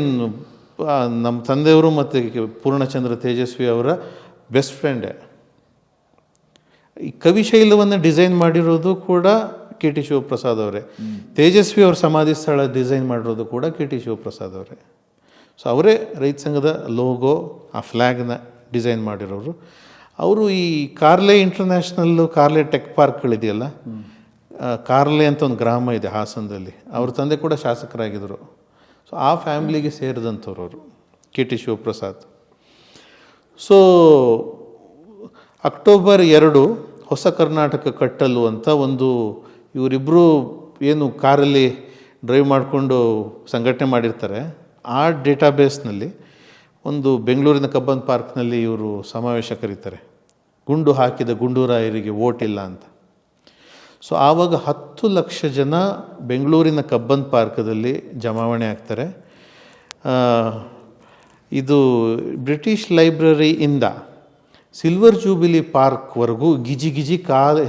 ನಮ್ಮ ತಂದೆಯವರು ಮತ್ತು ಪೂರ್ಣಚಂದ್ರ ತೇಜಸ್ವಿ ಅವರ ಬೆಸ್ಟ್ ಫ್ರೆಂಡೇ. ಈ ಕವಿಶೈಲವನ್ನು ಡಿಸೈನ್ ಮಾಡಿರೋದು ಕೂಡ KT ಶಿವಪ್ರಸಾದ್ ಅವರೇ. ತೇಜಸ್ವಿ ಅವ್ರ ಸಮಾಧಿ ಸ್ಥಳ ಡಿಸೈನ್ ಮಾಡಿರೋದು ಕೂಡ KT ಶಿವಪ್ರಸಾದ್ ಅವರೇ. ಸೊ ಅವರೇ ರೈತ ಸಂಘದ ಲೋಗೋ, ಆ ಫ್ಲ್ಯಾಗ್ನ ಡಿಸೈನ್ ಮಾಡಿರೋರು. ಅವರು ಈ ಕಾರ್ಲೆ ಇಂಟರ್ನ್ಯಾಷನಲ್ಲು, ಕಾರ್ಲೆ ಟೆಕ್ ಪಾರ್ಕ್ಗಳಿದೆಯಲ್ಲ, ಕಾರ್ಲೆ ಅಂತ ಒಂದು ಗ್ರಾಮ ಇದೆ ಹಾಸನದಲ್ಲಿ, ಅವ್ರ ತಂದೆ ಕೂಡ ಶಾಸಕರಾಗಿದ್ದರು. ಸೊ ಆ ಫ್ಯಾಮಿಲಿಗೆ ಸೇರಿದಂಥವ್ರು ಅವರು, KT ಶಿವಪ್ರಸಾದ್. ಸೊ ಅಕ್ಟೋಬರ್ 2 ಹೊಸ ಕರ್ನಾಟಕ ಕಟ್ಟಲು ಅಂತ ಒಂದು, ಇವರಿಬ್ಬರು ಏನು ಕಾರಲ್ಲಿ ಡ್ರೈವ್ ಮಾಡಿಕೊಂಡು ಸಂಘಟನೆ ಮಾಡಿರ್ತಾರೆ, ಆ ಡೇಟಾಬೇಸ್ನಲ್ಲಿ ಒಂದು ಬೆಂಗಳೂರಿನ ಕಬ್ಬನ್ ಪಾರ್ಕ್ನಲ್ಲಿ ಇವರು ಸಮಾವೇಶ ಕರೀತಾರೆ, ಗುಂಡು ಹಾಕಿದ ಗುಂಡೂರಾಯರಿಗೆ ವೋಟ್ ಇಲ್ಲ ಅಂತ. ಸೊ ಆವಾಗ 10 ಲಕ್ಷ ಜನ ಬೆಂಗಳೂರಿನ ಕಬ್ಬನ್ ಪಾರ್ಕದಲ್ಲಿ ಜಮಾವಣೆ ಆಗ್ತಾರೆ. ಇದು ಬ್ರಿಟಿಷ್ ಲೈಬ್ರರಿಯಿಂದ ಸಿಲ್ವರ್ ಜೂಬಿಲಿ ಪಾರ್ಕ್ವರೆಗೂ ಗಿಜಿ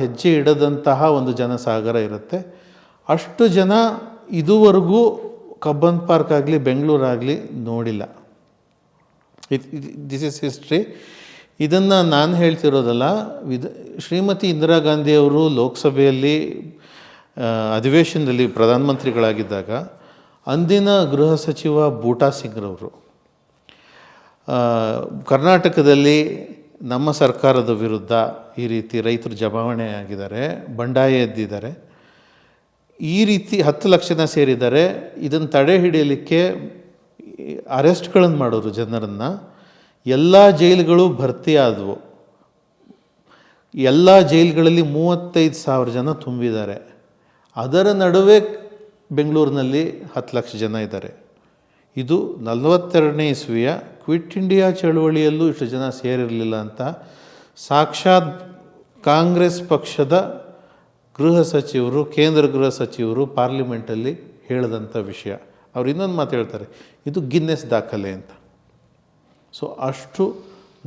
ಹೆಜ್ಜೆ ಇಡದಂತಹ ಒಂದು ಜನಸಾಗರ ಇರುತ್ತೆ. ಅಷ್ಟು ಜನ ಇದುವರೆಗೂ ಕಬ್ಬನ್ ಪಾರ್ಕ್ ಆಗಲಿ ಬೆಂಗಳೂರಾಗಲಿ ನೋಡಿಲ್ಲ. This is history. ಇದನ್ನು ನಾನು ಹೇಳ್ತಿರೋದಲ್ಲ. ಶ್ರೀಮತಿ ಇಂದಿರಾ ಗಾಂಧಿಯವರು ಲೋಕಸಭೆಯಲ್ಲಿ ಅಧಿವೇಶನದಲ್ಲಿ ಪ್ರಧಾನಮಂತ್ರಿಗಳಾಗಿದ್ದಾಗ ಅಂದಿನ ಗೃಹ ಸಚಿವ ಬೂಟಾ ಸಿಂಗ್ರವರು ಕರ್ನಾಟಕದಲ್ಲಿ ನಮ್ಮ ಸರ್ಕಾರದ ವಿರುದ್ಧ ಈ ರೀತಿ ರೈತರು ಜಮಾವಣೆ ಆಗಿದ್ದಾರೆ, ಬಂಡಾಯ ಎದ್ದಿದ್ದಾರೆ, ಈ ರೀತಿ 10 ಲಕ್ಷ ಜನ ಸೇರಿದ್ದಾರೆ. ಇದನ್ನು ತಡೆ ಹಿಡಿಯಲಿಕ್ಕೆ ಅರೆಸ್ಟ್ಗಳನ್ನು ಮಾಡೋರು ಜನರನ್ನು. ಎಲ್ಲ ಜೈಲುಗಳು ಭರ್ತಿ ಆದವು. ಎಲ್ಲ ಜೈಲುಗಳಲ್ಲಿ 35,000 ಜನ ತುಂಬಿದ್ದಾರೆ. ಅದರ ನಡುವೆ ಬೆಂಗಳೂರಿನಲ್ಲಿ 10 ಲಕ್ಷ ಜನ ಇದ್ದಾರೆ. ಇದು 42ನೇ ಇಸ್ವಿಯ ಕ್ವಿಟ್ ಇಂಡಿಯಾ ಚಳುವಳಿಯಲ್ಲೂ ಇಷ್ಟು ಜನ ಸೇರಿರಲಿಲ್ಲ ಅಂತ ಸಾಕ್ಷಾತ್ ಕಾಂಗ್ರೆಸ್ ಪಕ್ಷದ ಗೃಹ ಸಚಿವರು, ಕೇಂದ್ರ ಗೃಹ ಸಚಿವರು ಪಾರ್ಲಿಮೆಂಟಲ್ಲಿ ಹೇಳಿದಂಥ ವಿಷಯ. ಅವ್ರು ಇನ್ನೊಂದು ಮಾತು ಹೇಳ್ತಾರೆ, ಇದು ಗಿನ್ನೆಸ್ ದಾಖಲೆ ಅಂತ. ಸೊ ಅಷ್ಟು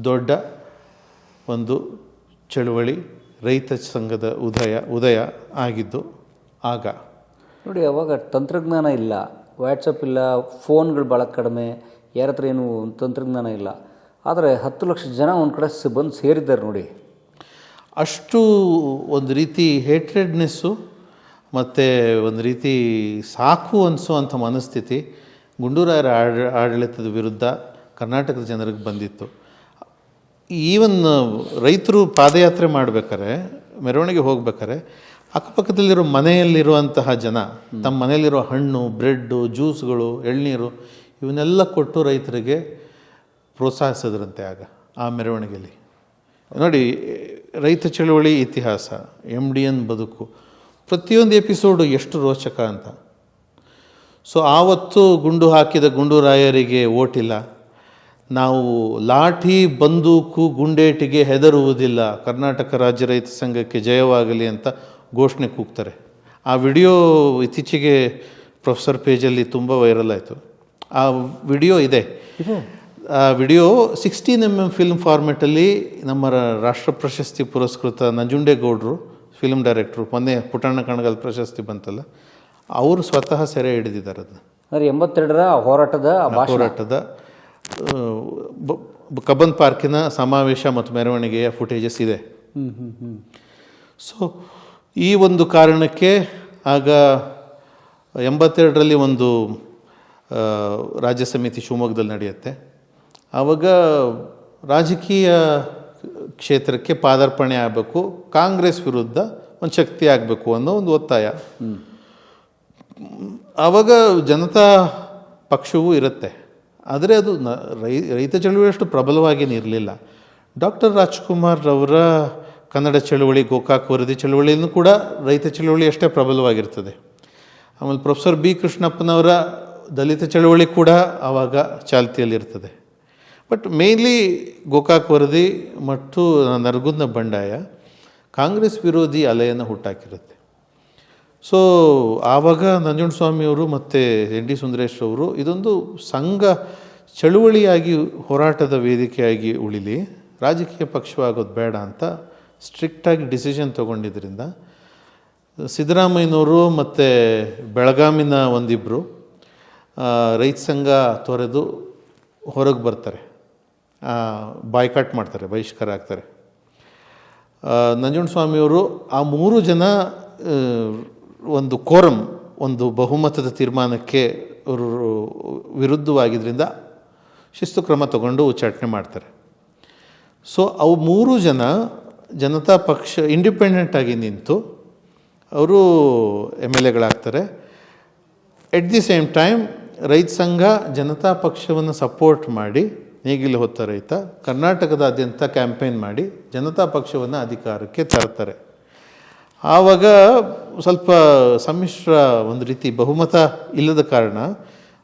ದೊಡ್ಡ ಒಂದು ಚಳುವಳಿ, ರೈತ ಸಂಘದ ಉದಯ ಆಗಿದ್ದು ಆಗ. ನೋಡಿ, ಅವಾಗ ತಂತ್ರಜ್ಞಾನ ಇಲ್ಲ, ವಾಟ್ಸಪ್ ಇಲ್ಲ, ಫೋನ್ಗಳು ಭಾಳ ಕಡಿಮೆ, ಯಾರ ಹತ್ರ ಏನು ತಂತ್ರಜ್ಞಾನ ಇಲ್ಲ. ಆದರೆ 10 ಲಕ್ಷ ಜನ ಒಂದು ಕಡೆ ಬಂದು ಸೇರಿದ್ದಾರೆ ನೋಡಿ. ಅಷ್ಟು ಒಂದು ರೀತಿ ಹೇಟ್ರೆಡ್ನೆಸ್ಸು ಮತ್ತು ಒಂದು ರೀತಿ ಸಾಕು ಅನಿಸುವಂಥ ಮನಸ್ಥಿತಿ ಗುಂಡೂರಾಯರ ಆಡಳಿತದ ವಿರುದ್ಧ ಕರ್ನಾಟಕದ ಜನರಿಗೆ ಬಂದಿತ್ತು. ಈವನ್ ರೈತರು ಪಾದಯಾತ್ರೆ ಮಾಡಬೇಕಾರೆ, ಮೆರವಣಿಗೆ ಹೋಗ್ಬೇಕಾರೆ, ಅಕ್ಕಪಕ್ಕದಲ್ಲಿರೋ ಮನೆಯಲ್ಲಿರುವಂತಹ ಜನ ತಮ್ಮ ಮನೆಯಲ್ಲಿರೋ ಹಣ್ಣು, ಬ್ರೆಡ್ಡು, ಜ್ಯೂಸ್ಗಳು, ಎಳ್ನೀರು ಇವನ್ನೆಲ್ಲ ಕೊಟ್ಟು ರೈತರಿಗೆ ಪ್ರೋತ್ಸಾಹಿಸಿದ್ರಂತೆ ಆಗ ಆ ಮೆರವಣಿಗೆಯಲ್ಲಿ. ನೋಡಿ, ರೈತ ಚಳುವಳಿ ಇತಿಹಾಸ, MDN ಬದುಕು, ಪ್ರತಿಯೊಂದು ಎಪಿಸೋಡು ಎಷ್ಟು ರೋಚಕ ಅಂತ. ಸೊ ಆವತ್ತು ಗುಂಡು ಹಾಕಿದ ಗುಂಡೂರಾಯರಿಗೆ ಓಟಿಲ್ಲ, ನಾವು ಲಾಠಿ ಬಂದೂಕು ಗುಂಡೇಟಿಗೆ ಹೆದರುವುದಿಲ್ಲ, ಕರ್ನಾಟಕ ರಾಜ್ಯ ರೈತ ಸಂಘಕ್ಕೆ ಜಯವಾಗಲಿ ಅಂತ ಘೋಷಣೆ ಕೂಗ್ತಾರೆ. ಆ ವಿಡಿಯೋ ಇತ್ತೀಚೆಗೆ ಪ್ರೊಫೆಸರ್ ಪೇಜಲ್ಲಿ ತುಂಬ ವೈರಲ್ ಆಯಿತು. ಆ ವಿಡಿಯೋ ಇದೆ. ಆ ವಿಡಿಯೋ 16mm ಫಿಲ್ಮ್ ಫಾರ್ಮೆಟಲ್ಲಿ ನಮ್ಮ ರಾಷ್ಟ್ರ ಪ್ರಶಸ್ತಿ ಪುರಸ್ಕೃತ ನಂಜುಂಡೇಗೌಡರು, ಫಿಲ್ಮ್ ಡೈರೆಕ್ಟ್ರು, ಮೊನ್ನೆ ಪುಟ್ಟಣ್ಣ ಕಣಗಾಲ್ ಪ್ರಶಸ್ತಿ ಬಂತಲ್ಲ, ಅವರು ಸ್ವತಃ ಸೆರೆ ಹಿಡಿದಿದ್ದಾರೆ ಅದನ್ನ. 82ರ ಹೋರಾಟದ ಕಬ್ಬನ್ ಪಾರ್ಕಿನ ಸಮಾವೇಶ ಮತ್ತು ಮೆರವಣಿಗೆಯ ಫುಟೇಜಸ್ ಇದೆ. ಸೊ ಈ ಒಂದು ಕಾರಣಕ್ಕೆ ಆಗ 82ರಲ್ಲಿ ಒಂದು ರಾಜ್ಯ ಸಮಿತಿ ಶಿವಮೊಗ್ಗದಲ್ಲಿ ನಡೆಯುತ್ತೆ. ಆವಾಗ ರಾಜಕೀಯ ಕ್ಷೇತ್ರಕ್ಕೆ ಪಾದಾರ್ಪಣೆ ಆಗಬೇಕು, ಕಾಂಗ್ರೆಸ್ ವಿರುದ್ಧ ಒಂದು ಶಕ್ತಿ ಆಗಬೇಕು ಅನ್ನೋ ಒಂದು ಒತ್ತಾಯ. ಆವಾಗ ಜನತಾ ಪಕ್ಷವೂ ಇರುತ್ತೆ, ಆದರೆ ಅದು ರೈತ ಚಳುವಳಿಯಷ್ಟು ಪ್ರಬಲವಾಗಿರಲಿಲ್ಲ. ಡಾಕ್ಟರ್ ರಾಜ್ಕುಮಾರ್ ಅವರ ಕನ್ನಡ ಚಳುವಳಿ, ಗೋಕಾಕ್ ವರದಿ ಚಳುವಳಿಯನ್ನು ಕೂಡ ರೈತ ಚಳುವಳಿ ಅಷ್ಟೇ ಪ್ರಬಲವಾಗಿರ್ತದೆ. ಆಮೇಲೆ ಪ್ರೊಫೆಸರ್ B. ಕೃಷ್ಣಪ್ಪನವರ ದಲಿತ ಚಳುವಳಿ ಕೂಡ ಆವಾಗ ಚಾಲ್ತಿಯಲ್ಲಿರ್ತದೆ. ಬಟ್ ಮೇನ್ಲಿ ಗೋಕಾಕ್ ವರದಿ ಮತ್ತು ನರಗುಂದ ಬಂಡಾಯ ಕಾಂಗ್ರೆಸ್ ವಿರೋಧಿ ಅಲೆಯನ್ನು ಹುಟ್ಟಾಕಿರುತ್ತೆ. ಸೊ ಆವಾಗ ನಂಜುಂಡಸ್ವಾಮಿಯವರು ಮತ್ತು ND ಸುಂದರೇಶ್ ಅವರು ಇದೊಂದು ಸಂಘ ಚಳುವಳಿಯಾಗಿ ಹೋರಾಟದ ವೇದಿಕೆಯಾಗಿ ಉಳಿಲಿ, ರಾಜಕೀಯ ಪಕ್ಷವಾಗೋದು ಬೇಡ ಅಂತ ಸ್ಟ್ರಿಕ್ಟಾಗಿ ಡಿಸಿಷನ್ ತೊಗೊಂಡಿದ್ದರಿಂದ ಸಿದ್ದರಾಮಯ್ಯನವರು ಮತ್ತು ಬೆಳಗಾಮಿನ ಒಂದಿಬ್ಬರು ರೈತ ಸಂಘ ತೊರೆದು ಹೊರಗೆ ಬರ್ತಾರೆ, ಬಾಯ್ಕಾಟ್ ಮಾಡ್ತಾರೆ, ಬಹಿಷ್ಕಾರ ಆಗ್ತಾರೆ. ನಂಜುಂಡಸ್ವಾಮಿಯವರು ಆ 3 ಜನ ಒಂದು ಕೋರಮ್, ಒಂದು ಬಹುಮತದ ತೀರ್ಮಾನಕ್ಕೆ ಅವರು ವಿರುದ್ಧವಾಗಿದ್ದರಿಂದ ಶಿಸ್ತು ಕ್ರಮ ತಗೊಂಡು ಉಚ್ಚಾಟನೆ ಮಾಡ್ತಾರೆ. ಸೊ ಅವು 3 ಜನ ಜನತಾ ಪಕ್ಷ ಇಂಡಿಪೆಂಡೆಂಟಾಗಿ ನಿಂತು ಅವರು MLAಗಳಾಗ್ತಾರೆ. ಎಟ್ ದಿ ಸೇಮ್ ಟೈಮ್ ರೈತ ಸಂಘ ಜನತಾ ಪಕ್ಷವನ್ನು ಸಪೋರ್ಟ್ ಮಾಡಿ ನೇಗಿಲು ಹೊತ್ತ ರೈತ ಕರ್ನಾಟಕದಾದ್ಯಂತ ಕ್ಯಾಂಪೇನ್ ಮಾಡಿ ಜನತಾ ಪಕ್ಷವನ್ನು ಅಧಿಕಾರಕ್ಕೆ ತರ್ತಾರೆ. ಆವಾಗ ಸ್ವಲ್ಪ ಸಮ್ಮಿಶ್ರ ಒಂದು ರೀತಿ ಬಹುಮತ ಇಲ್ಲದ ಕಾರಣ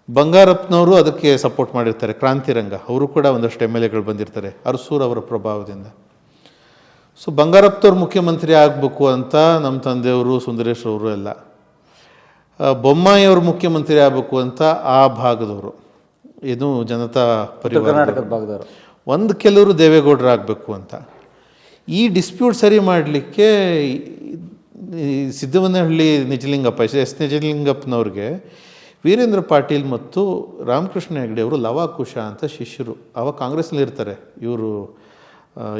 ಬಂಗಾರಪ್ಪನವರು ಅದಕ್ಕೆ ಸಪೋರ್ಟ್ ಮಾಡಿರ್ತಾರೆ. ಕ್ರಾಂತಿರಂಗ ಅವರು ಕೂಡ ಒಂದಷ್ಟು MLAಗಳು ಬಂದಿರ್ತಾರೆ ಅರಸೂರು ಅವರ ಪ್ರಭಾವದಿಂದ. ಸೊ ಬಂಗಾರಪ್ಪನವ್ರು ಮುಖ್ಯಮಂತ್ರಿ ಆಗಬೇಕು ಅಂತ ನಮ್ಮ ತಂದೆಯವರು, ಸುಂದರೇಶ್ ಅವರು ಎಲ್ಲ, ಬೊಮ್ಮಾಯಿಯವರು ಮುಖ್ಯಮಂತ್ರಿ ಆಗಬೇಕು ಅಂತ ಆ ಭಾಗದವರು, ಇದು ಜನತಾ ಪರಿವಾರ ಒಂದು, ಕೆಲವರು ದೇವೇಗೌಡರು ಆಗಬೇಕು ಅಂತ. ಈ ಡಿಸ್ಪ್ಯೂಟ್ ಸರಿ ಮಾಡಲಿಕ್ಕೆ ಸಿದ್ದವನಹಳ್ಳಿ ನಿಜಲಿಂಗಪ್ಪ, S. ನಿಜಲಿಂಗಪ್ಪನವ್ರಿಗೆ ವೀರೇಂದ್ರ ಪಾಟೀಲ್ ಮತ್ತು ರಾಮಕೃಷ್ಣ ಹೆಗಡೆ ಅವರು ಲವಾಕುಶ ಅಂತ ಶಿಷ್ಯರು. ಅವಾಗ ಕಾಂಗ್ರೆಸ್ನಲ್ಲಿ ಇರ್ತಾರೆ ಇವರು,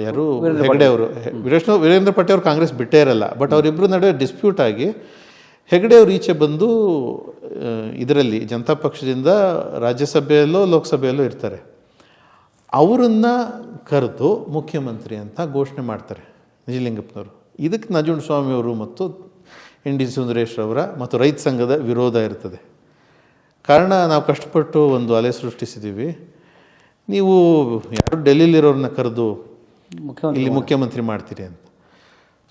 ಯಾರು ಹೆಗಡೆ ಅವರು. ವೀರೇಂದ್ರ ಪಾಟೀಲ್ ಅವರು ಕಾಂಗ್ರೆಸ್ ಬಿಟ್ಟೇ ಇರಲ್ಲ, ಬಟ್ ಅವರಿಬ್ಬರು ನಡುವೆ ಡಿಸ್ಪ್ಯೂಟ್ ಆಗಿ ಹೆಗಡೆ ಅವರು ಈಚೆ ಬಂದು ಇದರಲ್ಲಿ ಜನತಾ ಪಕ್ಷದಿಂದ ರಾಜ್ಯಸಭೆಯಲ್ಲೋ ಲೋಕಸಭೆಯಲ್ಲೋ ಇರ್ತಾರೆ. ಅವರನ್ನು ಕರೆದು ಮುಖ್ಯಮಂತ್ರಿ ಅಂತ ಘೋಷಣೆ ಮಾಡ್ತಾರೆ ನಿಜಲಿಂಗಪ್ಪನವರು. ಇದಕ್ಕೆ ನಂಜುಂಡಸ್ವಾಮಿಯವರು ಮತ್ತು ಎನ್ ಡಿ ಸುಂದರೇಶ್ರವರ ಮತ್ತು ರೈತ ಸಂಘದ ವಿರೋಧ ಇರ್ತದೆ. ಕಾರಣ, ನಾವು ಕಷ್ಟಪಟ್ಟು ಒಂದು ಅಲೆ ಸೃಷ್ಟಿಸಿದ್ದೀವಿ, ನೀವು ಯಾರು ಡೆಲ್ಲಿಲಿರೋರನ್ನ ಕರೆದು ಇಲ್ಲಿ ಮುಖ್ಯಮಂತ್ರಿ ಮಾಡ್ತೀರಿ ಅಂತ.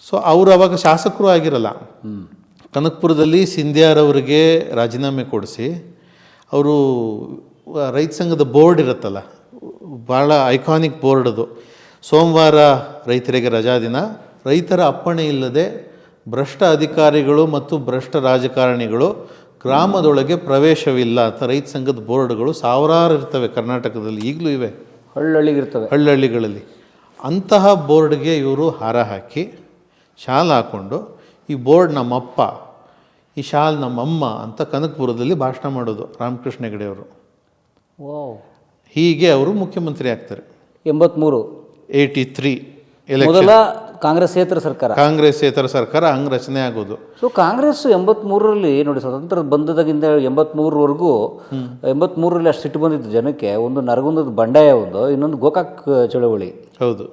ಸೊ ಅವರು ಅವಾಗ ಶಾಸಕರು ಆಗಿರಲ್ಲ. ಕನಕಪುರದಲ್ಲಿ ಸಿಂಧ್ಯಾರವರಿಗೆ ರಾಜೀನಾಮೆ ಕೊಡಿಸಿ ಅವರು ರೈತ ಸಂಘದ ಬೋರ್ಡ್ ಇರುತ್ತಲ್ಲ, ಭಾಳ ಐಕಾನಿಕ್ ಬೋರ್ಡ್ ಅದು. ಸೋಮವಾರ ರೈತರಿಗೆ ರಜಾ ದಿನ, ರೈತರ ಅಪ್ಪಣೆ ಇಲ್ಲದೆ ಭ್ರಷ್ಟ ಅಧಿಕಾರಿಗಳು ಮತ್ತು ಭ್ರಷ್ಟ ರಾಜಕಾರಣಿಗಳು ಗ್ರಾಮದೊಳಗೆ ಪ್ರವೇಶವಿಲ್ಲ ಅಂತ ರೈತ ಸಂಘದ ಬೋರ್ಡ್ಗಳು ಸಾವಿರಾರು ಇರ್ತವೆ ಕರ್ನಾಟಕದಲ್ಲಿ, ಈಗಲೂ ಇವೆ, ಹಳ್ಳಿಗಳಲ್ಲಿ. ಅಂತಹ ಬೋರ್ಡ್ಗೆ ಇವರು ಹಾರ ಹಾಕಿ ಶಾಲ್ ಹಾಕ್ಕೊಂಡು, ಈ ಬೋರ್ಡ್ ನಮ್ಮಪ್ಪ, ಈ ಶಾಲ್ ನಮ್ಮಮ್ಮ ಅಂತ ಕನಕಪುರದಲ್ಲಿ ಭಾಷಣ ಮಾಡೋದು ರಾಮಕೃಷ್ಣ ಹೆಗಡೆಯವರು. ಹೀಗೆ ಅವರು ಮುಖ್ಯಮಂತ್ರಿ ಆಗ್ತಾರೆ. 83 ಮೊದಲ ಕಾಂಗ್ರೆಸ್ಸೇತರ ಸರ್ಕಾರ ಹಂಗೆ ರಚನೆ ಆಗೋದು. ಸೊ ಕಾಂಗ್ರೆಸ್ 83ರಲ್ಲಿ ನೋಡಿ, ಸ್ವತಂತ್ರ ಬಂದದಾಗಿಂದ 83ರವರೆಗೂ 83ರಲ್ಲಿ ಅಷ್ಟು ಸಿಟ್ಟು ಬಂದಿದ್ದು ಜನಕ್ಕೆ. ಒಂದು ನರಗುಂದದ ಬಂಡಾಯ, ಇನ್ನೊಂದು ಗೋಕಾಕ್ ಚಳವಳಿ. ಹೌದು,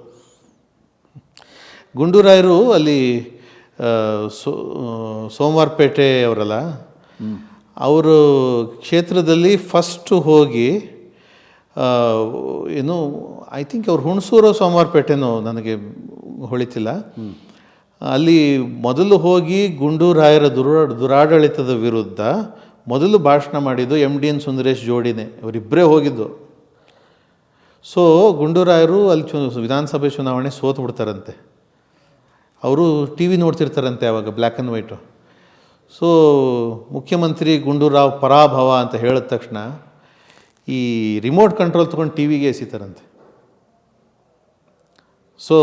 ಗುಂಡೂರಾಯರು ಅಲ್ಲಿ ಸೋಮವಾರಪೇಟೆ ಅವರಲ್ಲ, ಅವರು ಕ್ಷೇತ್ರದಲ್ಲಿ ಫಸ್ಟು ಹೋಗಿ ಏನು ಐ ಥಿಂಕ್ ಅವ್ರು ಹುಣಸೂರು ಸೋಮವಾರಪೇಟೆನೋ ನನಗೆ ಹೊಳಿತಿಲ್ಲ, ಅಲ್ಲಿ ಮೊದಲು ಹೋಗಿ ಗುಂಡೂರಾಯರ ದುರಾಡಳಿತದ ವಿರುದ್ಧ ಮೊದಲು ಭಾಷಣ ಮಾಡಿದ್ದು MDN ಸುಂದರೇಶ್ ಜೋಡಿನೇ, ಅವರಿಬ್ಬರೇ ಹೋಗಿದ್ದು. ಸೊ ಗುಂಡೂರಾಯರು ಅಲ್ಲಿ ವಿಧಾನಸಭೆ ಚುನಾವಣೆ ಸೋತು ಬಿಡ್ತಾರಂತೆ. ಅವರು ಟಿ ವಿ ನೋಡ್ತಿರ್ತಾರಂತೆ ಆವಾಗ, ಬ್ಲ್ಯಾಕ್ ಆ್ಯಂಡ್ ವೈಟು. ಸೊ ಮುಖ್ಯಮಂತ್ರಿ ಗುಂಡೂರಾವ್ ಪರಾಭವ ಅಂತ ಹೇಳಿದ ತಕ್ಷಣ ಈ ರಿಮೋಟ್ ಕಂಟ್ರೋಲ್ ತೊಗೊಂಡು ಟಿ ವಿಗೆ ಎಸಿತಾರಂತೆ. ಸೊ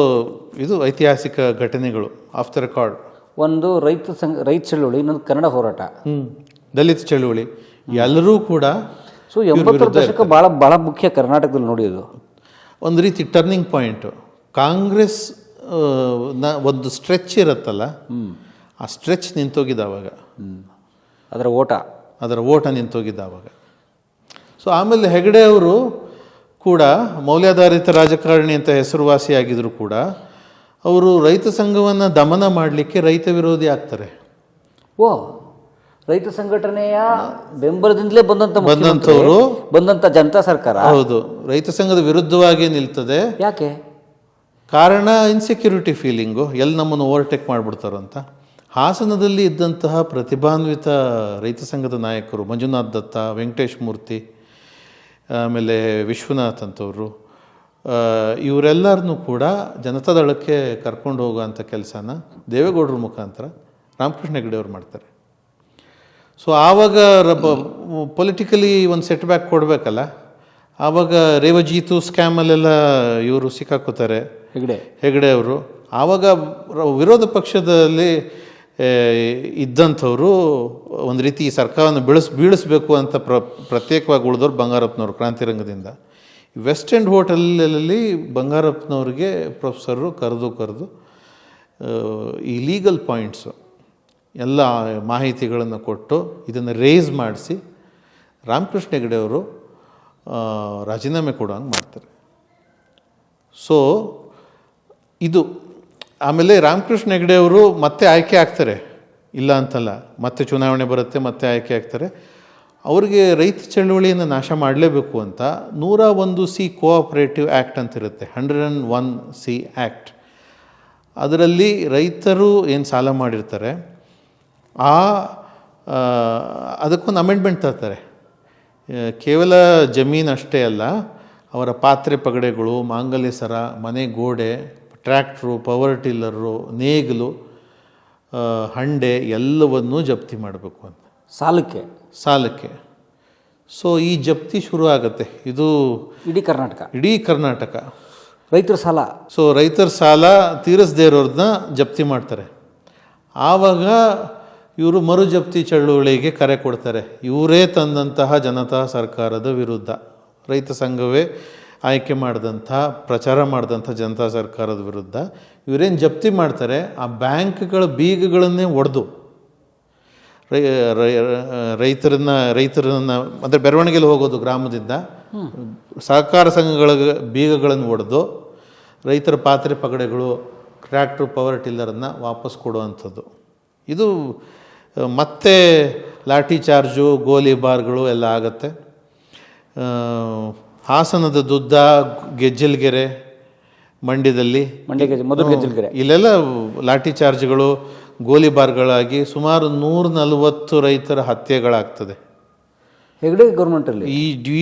ಇದು ಐತಿಹಾಸಿಕ ಘಟನೆಗಳು, ಆಫ್ ದ ರೆಕಾರ್ಡ್. ಒಂದು ರೈತ ಚಳುವಳಿ, ಇನ್ನೊಂದು ಕನ್ನಡ ಹೋರಾಟ, ದಲಿತ ಚಳುವಳಿ, ಎಲ್ಲರೂ ಕೂಡ. ಸೊ 80ರ ದಶಕ ಭಾಳ ಮುಖ್ಯ ಕರ್ನಾಟಕದಲ್ಲಿ ನೋಡಿದ್ದು. ಒಂದು ರೀತಿ ಟರ್ನಿಂಗ್ ಪಾಯಿಂಟು. ಕಾಂಗ್ರೆಸ್ ಒಂದು ಸ್ಟ್ರೆಚ್ ಇರುತ್ತಲ್ಲ, ಆ ಸ್ಟ್ರೆಚ್ ನಿಂತೋಗಿದ್ದ ಅವಾಗ, ಅದರ ಓಟ ನಿಂತೋಗಿದ್ದ ಅವಾಗ. ಸೊ ಆಮೇಲೆ ಹೆಗಡೆ ಅವರು ಕೂಡ ಮೌಲ್ಯಾಧಾರಿತ ರಾಜಕಾರಣಿ ಅಂತ ಹೆಸರುವಾಸಿಯಾಗಿದ್ದರೂ ಕೂಡ ಅವರು ರೈತ ಸಂಘವನ್ನು ದಮನ ಮಾಡಲಿಕ್ಕೆ ರೈತ ವಿರೋಧಿ ಆಗ್ತಾರೆ. ರೈತ ಸಂಘಟನೆಯ ಬೆಂಬಲದಿಂದಲೇ ಬಂದಂಥ ಜನತಾ ಸರ್ಕಾರ. ಹೌದು, ರೈತ ಸಂಘದ ವಿರುದ್ಧವಾಗಿ ನಿಲ್ತದೆ. ಯಾಕೆ? ಕಾರಣ ಇನ್ಸೆಕ್ಯೂರಿಟಿ ಫೀಲಿಂಗು, ಎಲ್ಲಿ ನಮ್ಮನ್ನು ಓವರ್ಟೇಕ್ ಮಾಡಿಬಿಡ್ತಾರೋ ಅಂತ. ಹಾಸನದಲ್ಲಿ ಇದ್ದಂತಹ ಪ್ರತಿಭಾನ್ವಿತ ರೈತ ಸಂಘದ ನಾಯಕರು ಮಂಜುನಾಥ್ ದತ್ತ, ವೆಂಕಟೇಶ್ ಮೂರ್ತಿ, ಆಮೇಲೆ ವಿಶ್ವನಾಥ್ ಅಂತವರು, ಇವರೆಲ್ಲರನ್ನೂ ಕೂಡ ಜನತಾದಳಕ್ಕೆ ಕರ್ಕೊಂಡು ಹೋಗುವಂಥ ಕೆಲಸನ ದೇವೇಗೌಡರ ಮುಖಾಂತರ ರಾಮಕೃಷ್ಣ ಹೆಗಡೆಯವರು ಮಾಡ್ತಾರೆ. ಸೊ ಆವಾಗ ಪೊಲಿಟಿಕಲಿ ಒಂದು ಸೆಟ್ ಬ್ಯಾಕ್ ಕೊಡಬೇಕಲ್ಲ, ಆವಾಗ ರೇವಜೀತು ಸ್ಕ್ಯಾಮಲ್ಲೆಲ್ಲ ಇವರು ಸಿಕ್ಕಾಕೋತಾರೆ ಹೆಗಡೆ ಅವರು. ಆವಾಗ ವಿರೋಧ ಪಕ್ಷದಲ್ಲಿ ಇದ್ದಂಥವರು ಒಂದು ರೀತಿ ಈ ಸರ್ಕಾರವನ್ನು ಬೀಳಿಸ್ಬೇಕು ಅಂತ ಪ್ರತ್ಯೇಕವಾಗಿ ಉಳಿದವ್ರು ಬಂಗಾರಪ್ಪನವರು ಕ್ರಾಂತಿರಂಗದಿಂದ. ವೆಸ್ಟ್ ಎಂಡ್ ಹೋಟೆಲಲ್ಲಿ ಬಂಗಾರಪ್ಪನವ್ರಿಗೆ ಪ್ರೊಫೆಸರು ಕರೆದು ಈ ಲೀಗಲ್ ಪಾಯಿಂಟ್ಸು ಎಲ್ಲ ಮಾಹಿತಿಗಳನ್ನು ಕೊಟ್ಟು ಇದನ್ನು ರೇಸ್ ಮಾಡಿಸಿ ರಾಮಕೃಷ್ಣ ಹೆಗಡೆಯವರು ರಾಜೀನಾಮೆ ಕೊಡುವಂಗೆ ಮಾಡ್ತಾರೆ. ಸೊ ಇದು ಆಮೇಲೆ ರಾಮಕೃಷ್ಣ ಹೆಗಡೆಯವರು ಮತ್ತೆ ಆಯ್ಕೆ ಆಗ್ತಾರೆ, ಇಲ್ಲ ಅಂತಲ್ಲ, ಮತ್ತೆ ಚುನಾವಣೆ ಬರುತ್ತೆ, ಮತ್ತೆ ಆಯ್ಕೆ ಆಗ್ತಾರೆ. ಅವ್ರಿಗೆ ರೈತ ಚಳವಳಿಯನ್ನು ನಾಶ ಮಾಡಲೇಬೇಕು ಅಂತ 101C ಕೋಆಪರೇಟಿವ್ ಆ್ಯಕ್ಟ್ ಅಂತ ಇರುತ್ತೆ, 101C ಆ್ಯಕ್ಟ್. ಅದರಲ್ಲಿ ರೈತರು ಏನು ಸಾಲ ಮಾಡಿರ್ತಾರೆ ಅದಕ್ಕೊಂದು ಅಮೆಂಡ್ಮೆಂಟ್ ತರ್ತಾರೆ. ಕೇವಲ ಜಮೀನು ಅಷ್ಟೇ ಅಲ್ಲ, ಅವರ ಪಾತ್ರೆ ಪಗಡೆಗಳು, ಮಾಂಗಲ್ಯ ಸರ, ಮನೆ ಗೋಡೆ, ಟ್ರ್ಯಾಕ್ಟ್ರು, ಪವರ್ ಟಿಲ್ಲರು, ನೇಗಿಲು, ಹಂಡೆ ಎಲ್ಲವನ್ನೂ ಜಪ್ತಿ ಮಾಡಬೇಕು ಅಂತ ಸಾಲಕ್ಕೆ. ಸೊ ಈ ಜಪ್ತಿ ಶುರು ಆಗುತ್ತೆ. ಇದು ಇಡೀ ಕರ್ನಾಟಕ ರೈತರ ಸಾಲ. ಸೊ ರೈತರ ಸಾಲ ತೀರಿಸದೇ ಇರೋರನ್ನ ಜಪ್ತಿ ಮಾಡ್ತಾರೆ. ಆವಾಗ ಇವರು ಮರು ಜಪ್ತಿ ಚಳುವಳಿಗೆ ಕರೆ ಕೊಡ್ತಾರೆ. ಇವರೇ ತಂದಂತಹ ಜನತಾ ಸರ್ಕಾರದ ವಿರುದ್ಧ, ರೈತ ಸಂಘವೇ ಆಯ್ಕೆ ಮಾಡಿದಂಥ, ಪ್ರಚಾರ ಮಾಡಿದಂಥ ಜನತಾ ಸರ್ಕಾರದ ವಿರುದ್ಧ ಇವರೇನು ಜಪ್ತಿ ಮಾಡ್ತಾರೆ, ಆ ಬ್ಯಾಂಕ್ಗಳ ಬೀಗಗಳನ್ನೇ ಒಡೆದು ರೈತರನ್ನ ಅಂದರೆ ಬೆರವಣಿಗೆಯಲ್ಲಿ ಹೋಗೋದು ಗ್ರಾಮದಿಂದ ಸಹಕಾರ ಸಂಘಗಳ ಬೀಗಗಳನ್ನು ಒಡೆದು ರೈತರ ಪಾತ್ರೆ ಪಗಡೆಗಳು, ಟ್ರ್ಯಾಕ್ಟ್ರು, ಪವರ್ ಟಿಲ್ಲರನ್ನು ವಾಪಸ್ ಕೊಡುವಂಥದ್ದು. ಇದು ಮತ್ತೆ ಲಾಠಿ ಚಾರ್ಜು, ಗೋಲಿಬಾರ್ಗಳು ಎಲ್ಲ ಆಗತ್ತೆ. ಹಾಸನದ ದುದ್ದ, ಗೆಜ್ಜಲ್ಗೆರೆ, ಮಂಡ್ಯದಲ್ಲಿ ಇಲ್ಲೆಲ್ಲ ಲಾಠಿ ಚಾರ್ಜ್ಗಳು, ಗೋಲಿಬಾರ್ಗಳಾಗಿ ಸುಮಾರು 140 ರೈತರ ಹತ್ಯೆಗಳಾಗ್ತದೆ ಹೆಗ್ಡೆ ಗೌರ್ಮೆಂಟಲ್ಲಿ,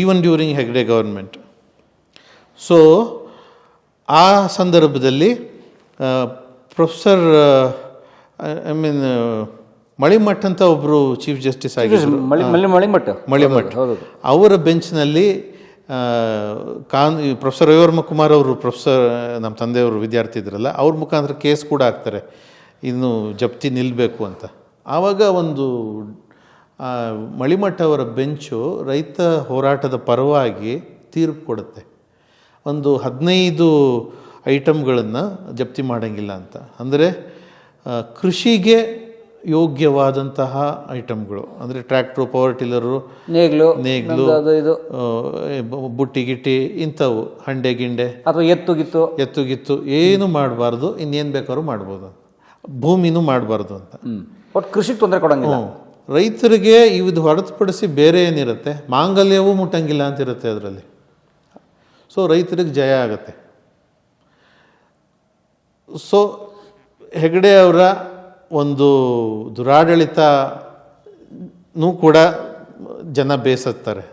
even during Hegde government. So ಆ ಸಂದರ್ಭದಲ್ಲಿ ಪ್ರೊಫೆಸರ್ ಮಳಿಮಠ್ ಅಂತ ಒಬ್ಬರು ಚೀಫ್ ಜಸ್ಟಿಸ್ ಆಗಿದ್ದರು, ಮಳಿಮಠ್. ಅವರ ಬೆಂಚ್ನಲ್ಲಿ ಪ್ರೊಫೆಸರ್ ರವಿವರ್ಮ ಕುಮಾರ್ ಅವರು, ಪ್ರೊಫೆಸರ್ ನಮ್ಮ ತಂದೆಯವರು ವಿದ್ಯಾರ್ಥಿ ಇದ್ರಲ್ಲ, ಅವ್ರ ಮುಖಾಂತರ ಕೇಸ್ ಕೂಡ ಆಗ್ತಾರೆ, ಇನ್ನು ಜಪ್ತಿ ನಿಲ್ಲಬೇಕು ಅಂತ. ಆವಾಗ ಒಂದು ಮಳಿಮಠ್ ಅವರ ಬೆಂಚು ರೈತ ಹೋರಾಟದ ಪರವಾಗಿ ತೀರ್ಪು ಕೊಡುತ್ತೆ. ಒಂದು 15 ಐಟಮ್ಗಳನ್ನು ಜಪ್ತಿ ಮಾಡೋಂಗಿಲ್ಲ ಅಂತ. ಅಂದರೆ ಕೃಷಿಗೆ ಯೋಗ್ಯವಾದಂತಹ ಐಟಮ್ಗಳು, ಅಂದರೆ ಟ್ರ್ಯಾಕ್ಟ್ರು, ಪವರ್ ಟಿಲ್ಲರು, ನೇಗ್ಲು, ಬುಟ್ಟಿ ಗಿಟ್ಟಿ, ಇಂಥವು, ಹಂಡೆ ಗಿಂಡೆ ಅಥವಾ ಎತ್ತುಗಿತ್ತು ಏನು ಮಾಡಬಾರ್ದು, ಇನ್ನೇನು ಬೇಕಾದ್ರೂ ಮಾಡ್ಬೋದು, ಭೂಮಿನೂ ಮಾಡಬಾರ್ದು ಅಂತ. ಒಟ್ಟು ಕೃಷಿಗೆ ತೊಂದರೆ ಕೊಡೋಂಗಿಲ್ಲ. ರೈತರಿಗೆ ಇದು ಹೊರತುಪಡಿಸಿ ಬೇರೆ ಏನಿರುತ್ತೆ, ಮಾಂಗಲ್ಯವೂ ಮುಟ್ಟಂಗಿಲ್ಲ ಅಂತಿರುತ್ತೆ ಅದರಲ್ಲಿ. ಸೊ ರೈತರಿಗೆ ಜಯ ಆಗುತ್ತೆ. ಸೊ ಹೆಗ್ಡೆ ಅವರ ಒಂದು ದುರಾಡಳಿತನೂ ಕೂಡ ಜನ ಬೇಸತ್ತಾರೆ.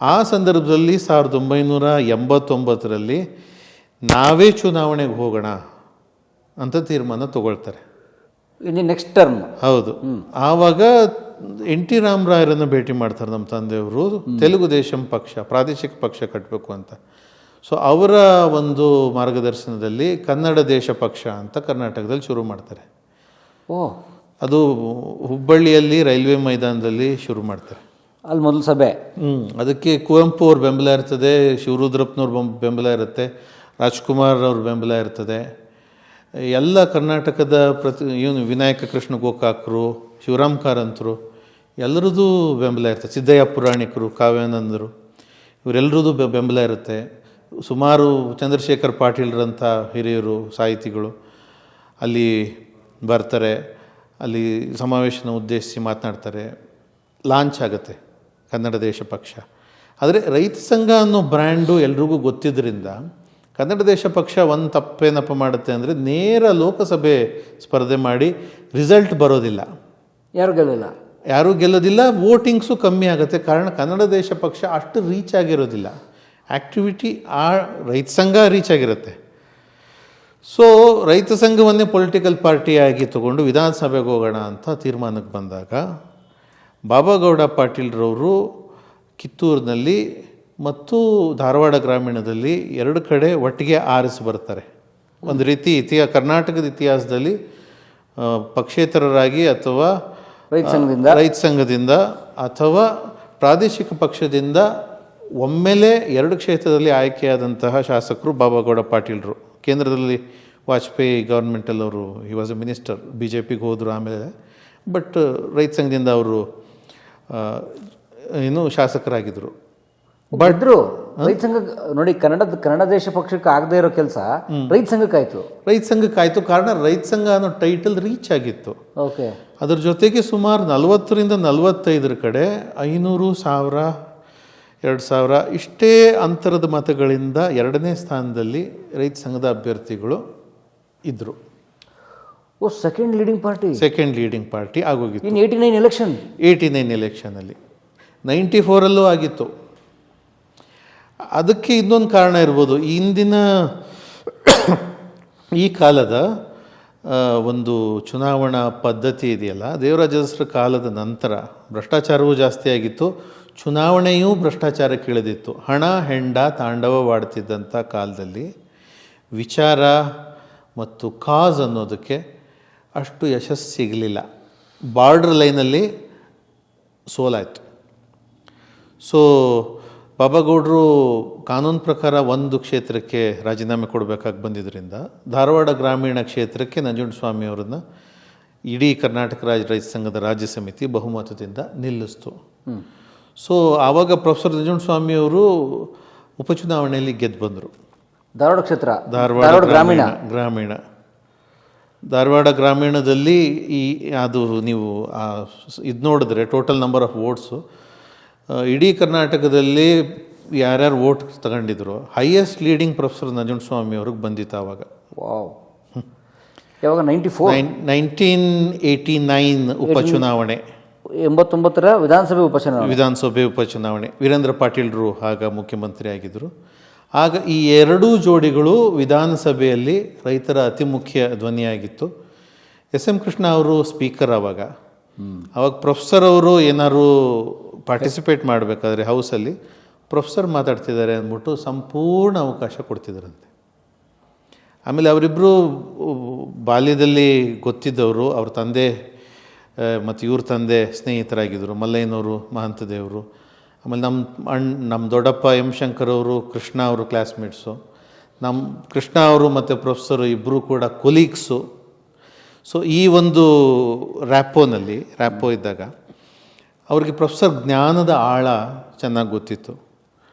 ಆ ಸಂದರ್ಭದಲ್ಲಿ 1989ರಲ್ಲಿ ನಾವೇ ಚುನಾವಣೆಗೆ ಹೋಗೋಣ ಅಂತ ತೀರ್ಮಾನ ತಗೊಳ್ತಾರೆ. Next term. ಹೌದು. ಆವಾಗ ಎನ್ ಟಿ ರಾಮರಾಯರನ್ನು ಭೇಟಿ ಮಾಡ್ತಾರೆ ನಮ್ಮ ತಂದೆಯವರು, ತೆಲುಗು ದೇಶಂ ಪಕ್ಷ, ಪ್ರಾದೇಶಿಕ ಪಕ್ಷ ಕಟ್ಟಬೇಕು ಅಂತ. ಸೊ ಅವರ ಒಂದು ಮಾರ್ಗದರ್ಶನದಲ್ಲಿ ಕನ್ನಡ ದೇಶ ಪಕ್ಷ ಅಂತ ಕರ್ನಾಟಕದಲ್ಲಿ ಶುರು ಮಾಡ್ತಾರೆ. ಅದು ಹುಬ್ಬಳ್ಳಿಯಲ್ಲಿ ರೈಲ್ವೆ ಮೈದಾನದಲ್ಲಿ ಶುರು ಮಾಡ್ತಾರೆ. ಅಲ್ಲಿ ಮೊದಲು ಸಭೆ. ಅದಕ್ಕೆ ಕುವೆಂಪು ಅವ್ರ ಬೆಂಬಲ ಇರ್ತದೆ, ಶಿವರುದ್ರಪ್ಪನವ್ರ ಬೆಂಬಲ ಇರುತ್ತೆ, ರಾಜ್ಕುಮಾರ್ ಅವ್ರ ಬೆಂಬಲ ಇರ್ತದೆ. ಎಲ್ಲ ಕರ್ನಾಟಕದ ವಿನಾಯಕ ಕೃಷ್ಣ ಗೋಕಾಕರು, ಶಿವರಾಮ್ ಕಾರಂತರು ಎಲ್ಲರದ್ದು ಬೆಂಬಲ ಇರ್ತದೆ. ಸಿದ್ದಯ್ಯ ಪುರಾಣಿಕರು, ಕಾವ್ಯಾನಂದರು, ಇವರೆಲ್ಲರದ್ದು ಬೆಂಬಲ ಇರುತ್ತೆ. ಸುಮಾರು ಚಂದ್ರಶೇಖರ್ ಪಾಟೀಲ್ರಂಥ ಹಿರಿಯರು, ಸಾಹಿತಿಗಳು ಅಲ್ಲಿ ಬರ್ತಾರೆ. ಅಲ್ಲಿ ಸಮಾವೇಶನ ಉದ್ದೇಶಿಸಿ ಮಾತನಾಡ್ತಾರೆ. ಲಾಂಚ್ ಆಗುತ್ತೆ ಕನ್ನಡ ದೇಶ ಪಕ್ಷ. ಆದರೆ ರೈತ ಸಂಘ ಅನ್ನೋ ಬ್ರ್ಯಾಂಡು ಎಲ್ರಿಗೂ ಗೊತ್ತಿದ್ದರಿಂದ ಕನ್ನಡ ದೇಶ ಪಕ್ಷ ಒಂದು ತಪ್ಪೇನಪ್ಪ ಮಾಡುತ್ತೆ ಅಂದರೆ, ನೇರ ಲೋಕಸಭೆ ಸ್ಪರ್ಧೆ ಮಾಡಿ ರಿಸಲ್ಟ್ ಬರೋದಿಲ್ಲ, ಯಾರೂ ಗೆಲ್ಲೋದಿಲ್ಲ, ವೋಟಿಂಗ್ಸು ಕಮ್ಮಿ ಆಗುತ್ತೆ. ಕಾರಣ ಕನ್ನಡ ದೇಶ ಪಕ್ಷ ಅಷ್ಟು ರೀಚ್ ಆಗಿರೋದಿಲ್ಲ, ಆ್ಯಕ್ಟಿವಿಟಿ ಆ ರೈತ ಸಂಘ ರೀಚ್ ಆಗಿರುತ್ತೆ. ಸೊ ರೈತ ಸಂಘವನ್ನೇ ಪೊಲಿಟಿಕಲ್ ಪಾರ್ಟಿಯಾಗಿ ತಗೊಂಡು ವಿಧಾನಸಭೆಗೆ ಹೋಗೋಣ ಅಂತ ತೀರ್ಮಾನಕ್ಕೆ ಬಂದಾಗ ಬಾಬಾಗೌಡ ಪಾಟೀಲ್ರವರು ಕಿತ್ತೂರಿನಲ್ಲಿ ಮತ್ತು ಧಾರವಾಡ ಗ್ರಾಮೀಣದಲ್ಲಿ 2 ಕಡೆ ಒಟ್ಟಿಗೆ ಆರಿಸಿ ಬರ್ತಾರೆ. ಒಂದು ರೀತಿ ಕರ್ನಾಟಕದ ಇತಿಹಾಸದಲ್ಲಿ ಪಕ್ಷೇತರರಾಗಿ ಅಥವಾ ರೈತ ಸಂಘದಿಂದ ಅಥವಾ ಪ್ರಾದೇಶಿಕ ಪಕ್ಷದಿಂದ ಒಮ್ಮೆಲೆ 2 ಕ್ಷೇತ್ರದಲ್ಲಿ ಆಯ್ಕೆಯಾದಂತಹ ಶಾಸಕರು ಬಾಬಾಗೌಡ ಪಾಟೀಲ್ರು. ಕೇಂದ್ರದಲ್ಲಿ ವಾಜಪೇಯಿ ಗೌರ್ಮೆಂಟಲ್ಲಿ ಅವರು ಹಿ ವಾಸ್ ಎ ಮಿನಿಸ್ಟರ್, BJPಗೆ ಹೋದರು ಆಮೇಲೆ. ಬಟ್ ರೈತ ಸಂಘದಿಂದ ಅವರು ಶಾಸಕರಾಗಿದ್ದರು. ಬಡ್ರು ರೈತ ಸಂಘ ನೋಡಿ, ಕನ್ನಡ ದೇಶ ಪಕ್ಷಕ್ಕೆ ಆಗದೆ ಇರೋ ಕೆಲಸ ರೈತ ಸಂಘಕ್ಕಾಯ್ತು. ಕಾರಣ ರೈತ ಸಂಘ ಅನ್ನೋ ಟೈಟಲ್ ರೀಚ್ ಆಗಿತ್ತು. ಓಕೆ. ಅದ್ರ ಜೊತೆಗೆ ಸುಮಾರು 40ರಿಂದ 45 ಕಡೆ 500, 1000, 2000 ಇಷ್ಟೇ ಅಂತರದ ಮತಗಳಿಂದ 2ನೇ ಸ್ಥಾನದಲ್ಲಿ ರೈತ ಸಂಘದ ಅಭ್ಯರ್ಥಿಗಳು ಇದ್ದರು. ಸೆಕೆಂಡ್ ಲೀಡಿಂಗ್ ಪಾರ್ಟಿ ಆಗೋಗಿತ್ತು. 89 ಎಲೆಕ್ಷನಲ್ಲಿ 94ಅಲ್ಲೂ ಆಗಿತ್ತು. ಅದಕ್ಕೆ ಇನ್ನೊಂದು ಕಾರಣ ಇರ್ಬೋದು. ಇಂದಿನ ಈ ಕಾಲದ ಒಂದು ಚುನಾವಣಾ ಪದ್ಧತಿ ಇದೆಯಲ್ಲ, ದೇವರಾಜ ಅರಸರ ಕಾಲದ ನಂತರ ಭ್ರಷ್ಟಾಚಾರವೂ ಜಾಸ್ತಿ ಆಗಿತ್ತು, ಚುನಾವಣೆಯೂ ಭ್ರಷ್ಟಾಚಾರಕ್ಕೆ ಇಳಿದಿತ್ತು. ಹಣ ಹೆಂಡ ತಾಂಡವವಾಡ್ತಿದ್ದಂಥ ಕಾಲದಲ್ಲಿ ವಿಚಾರ ಮತ್ತು ಕಾಸ್ ಅನ್ನೋದಕ್ಕೆ ಅಷ್ಟು ಯಶಸ್ಸು ಸಿಗಲಿಲ್ಲ. ಬಾರ್ಡರ್ ಲೈನಲ್ಲಿ ಸೋಲಾಯಿತು. ಸೊ ಬಾಬಾಗೌಡರು ಕಾನೂನು ಪ್ರಕಾರ ಒಂದು ಕ್ಷೇತ್ರಕ್ಕೆ ರಾಜೀನಾಮೆ ಕೊಡಬೇಕಾಗಿ ಬಂದಿದ್ದರಿಂದ ಧಾರವಾಡ ಗ್ರಾಮೀಣ ಕ್ಷೇತ್ರಕ್ಕೆ ನಂಜುಂಡಸ್ವಾಮಿ ಅವರನ್ನು ಇಡೀ ಕರ್ನಾಟಕ ರಾಜ್ಯ ರೈತ ಸಂಘದ ರಾಜ್ಯ ಸಮಿತಿ ಬಹುಮತದಿಂದ ನಿಲ್ಲಿಸ್ತು. ಸೊ ಆವಾಗ ಪ್ರೊಫೆಸರ್ ನಂಜುಂಡಸ್ವಾಮಿಯವರು ಉಪಚುನಾವಣೆಯಲ್ಲಿ ಗೆದ್ದು ಬಂದರು. ಧಾರವಾಡ ಕ್ಷೇತ್ರ, ಧಾರವಾಡ ಗ್ರಾಮೀಣ ಧಾರವಾಡ ಗ್ರಾಮೀಣದಲ್ಲಿ ಅದು ನೀವು ಇದು ನೋಡಿದ್ರೆ ಟೋಟಲ್ ನಂಬರ್ ಆಫ್ ವೋಟ್ಸು ಇಡೀ ಕರ್ನಾಟಕದಲ್ಲಿ ಯಾರ್ಯಾರು ವೋಟ್ ತಗೊಂಡಿದ್ರು ಹೈಯೆಸ್ಟ್ ಲೀಡಿಂಗ್ ಪ್ರೊಫೆಸರ್ ನಂಜುಂಡಸ್ವಾಮಿ ಅವ್ರಿಗೆ ಬಂದಿತ್ತು ಆವಾಗ. ವಾವ್. ಯಾವಾಗ 1989 ಉಪಚುನಾವಣೆ, 89ರ ವಿಧಾನಸಭೆ ಉಪಚುನಾವಣೆ. ವೀರೇಂದ್ರ ಪಾಟೀಲ್ರು ಆಗ ಮುಖ್ಯಮಂತ್ರಿ ಆಗಿದ್ದರು. ಆಗ ಈ ಎರಡೂ ಜೋಡಿಗಳು ವಿಧಾನಸಭೆಯಲ್ಲಿ ರೈತರ ಅತಿ ಮುಖ್ಯ ಧ್ವನಿಯಾಗಿತ್ತು. ಎಸ್.ಎಂ. ಕೃಷ್ಣ ಅವರು ಸ್ಪೀಕರ್ ಆವಾಗ ಪ್ರೊಫೆಸರ್ ಅವರು ಏನಾದ್ರು ಪಾರ್ಟಿಸಿಪೇಟ್ ಮಾಡಬೇಕಾದ್ರೆ ಹೌಸಲ್ಲಿ ಪ್ರೊಫೆಸರ್ ಮಾತಾಡ್ತಿದ್ದಾರೆ ಅಂದ್ಬಿಟ್ಟು ಸಂಪೂರ್ಣ ಅವಕಾಶ ಕೊಡ್ತಿದ್ದರಂತೆ. ಆಮೇಲೆ ಅವರಿಬ್ಬರು ಬಾಲ್ಯದಲ್ಲಿ ಗೊತ್ತಿದ್ದವರು, ಅವ್ರ ತಂದೆ ಮತ್ತು ಇವ್ರ ತಂದೆ ಸ್ನೇಹಿತರಾಗಿದ್ದರು, ಮಲ್ಲಯ್ಯನವರು ಮಹಂತದೇವರು. ಆಮೇಲೆ ನಮ್ಮ ದೊಡ್ಡಪ್ಪ ಎಂ ಶಂಕರ್ ಅವರು ಕೃಷ್ಣ ಅವರು ಕ್ಲಾಸ್ಮೇಟ್ಸು. ಕೃಷ್ಣ ಅವರು ಮತ್ತು ಪ್ರೊಫೆಸರು ಇಬ್ಬರು ಕೂಡ ಕೊಲೀಗ್ಸು. ಸೊ ಈ ಒಂದು ರ್ಯಾಪೋ ಇದ್ದಾಗ ಅವ್ರಿಗೆ ಪ್ರೊಫೆಸರ್ ಜ್ಞಾನದ ಆಳ ಚೆನ್ನಾಗಿ ಗೊತ್ತಿತ್ತು.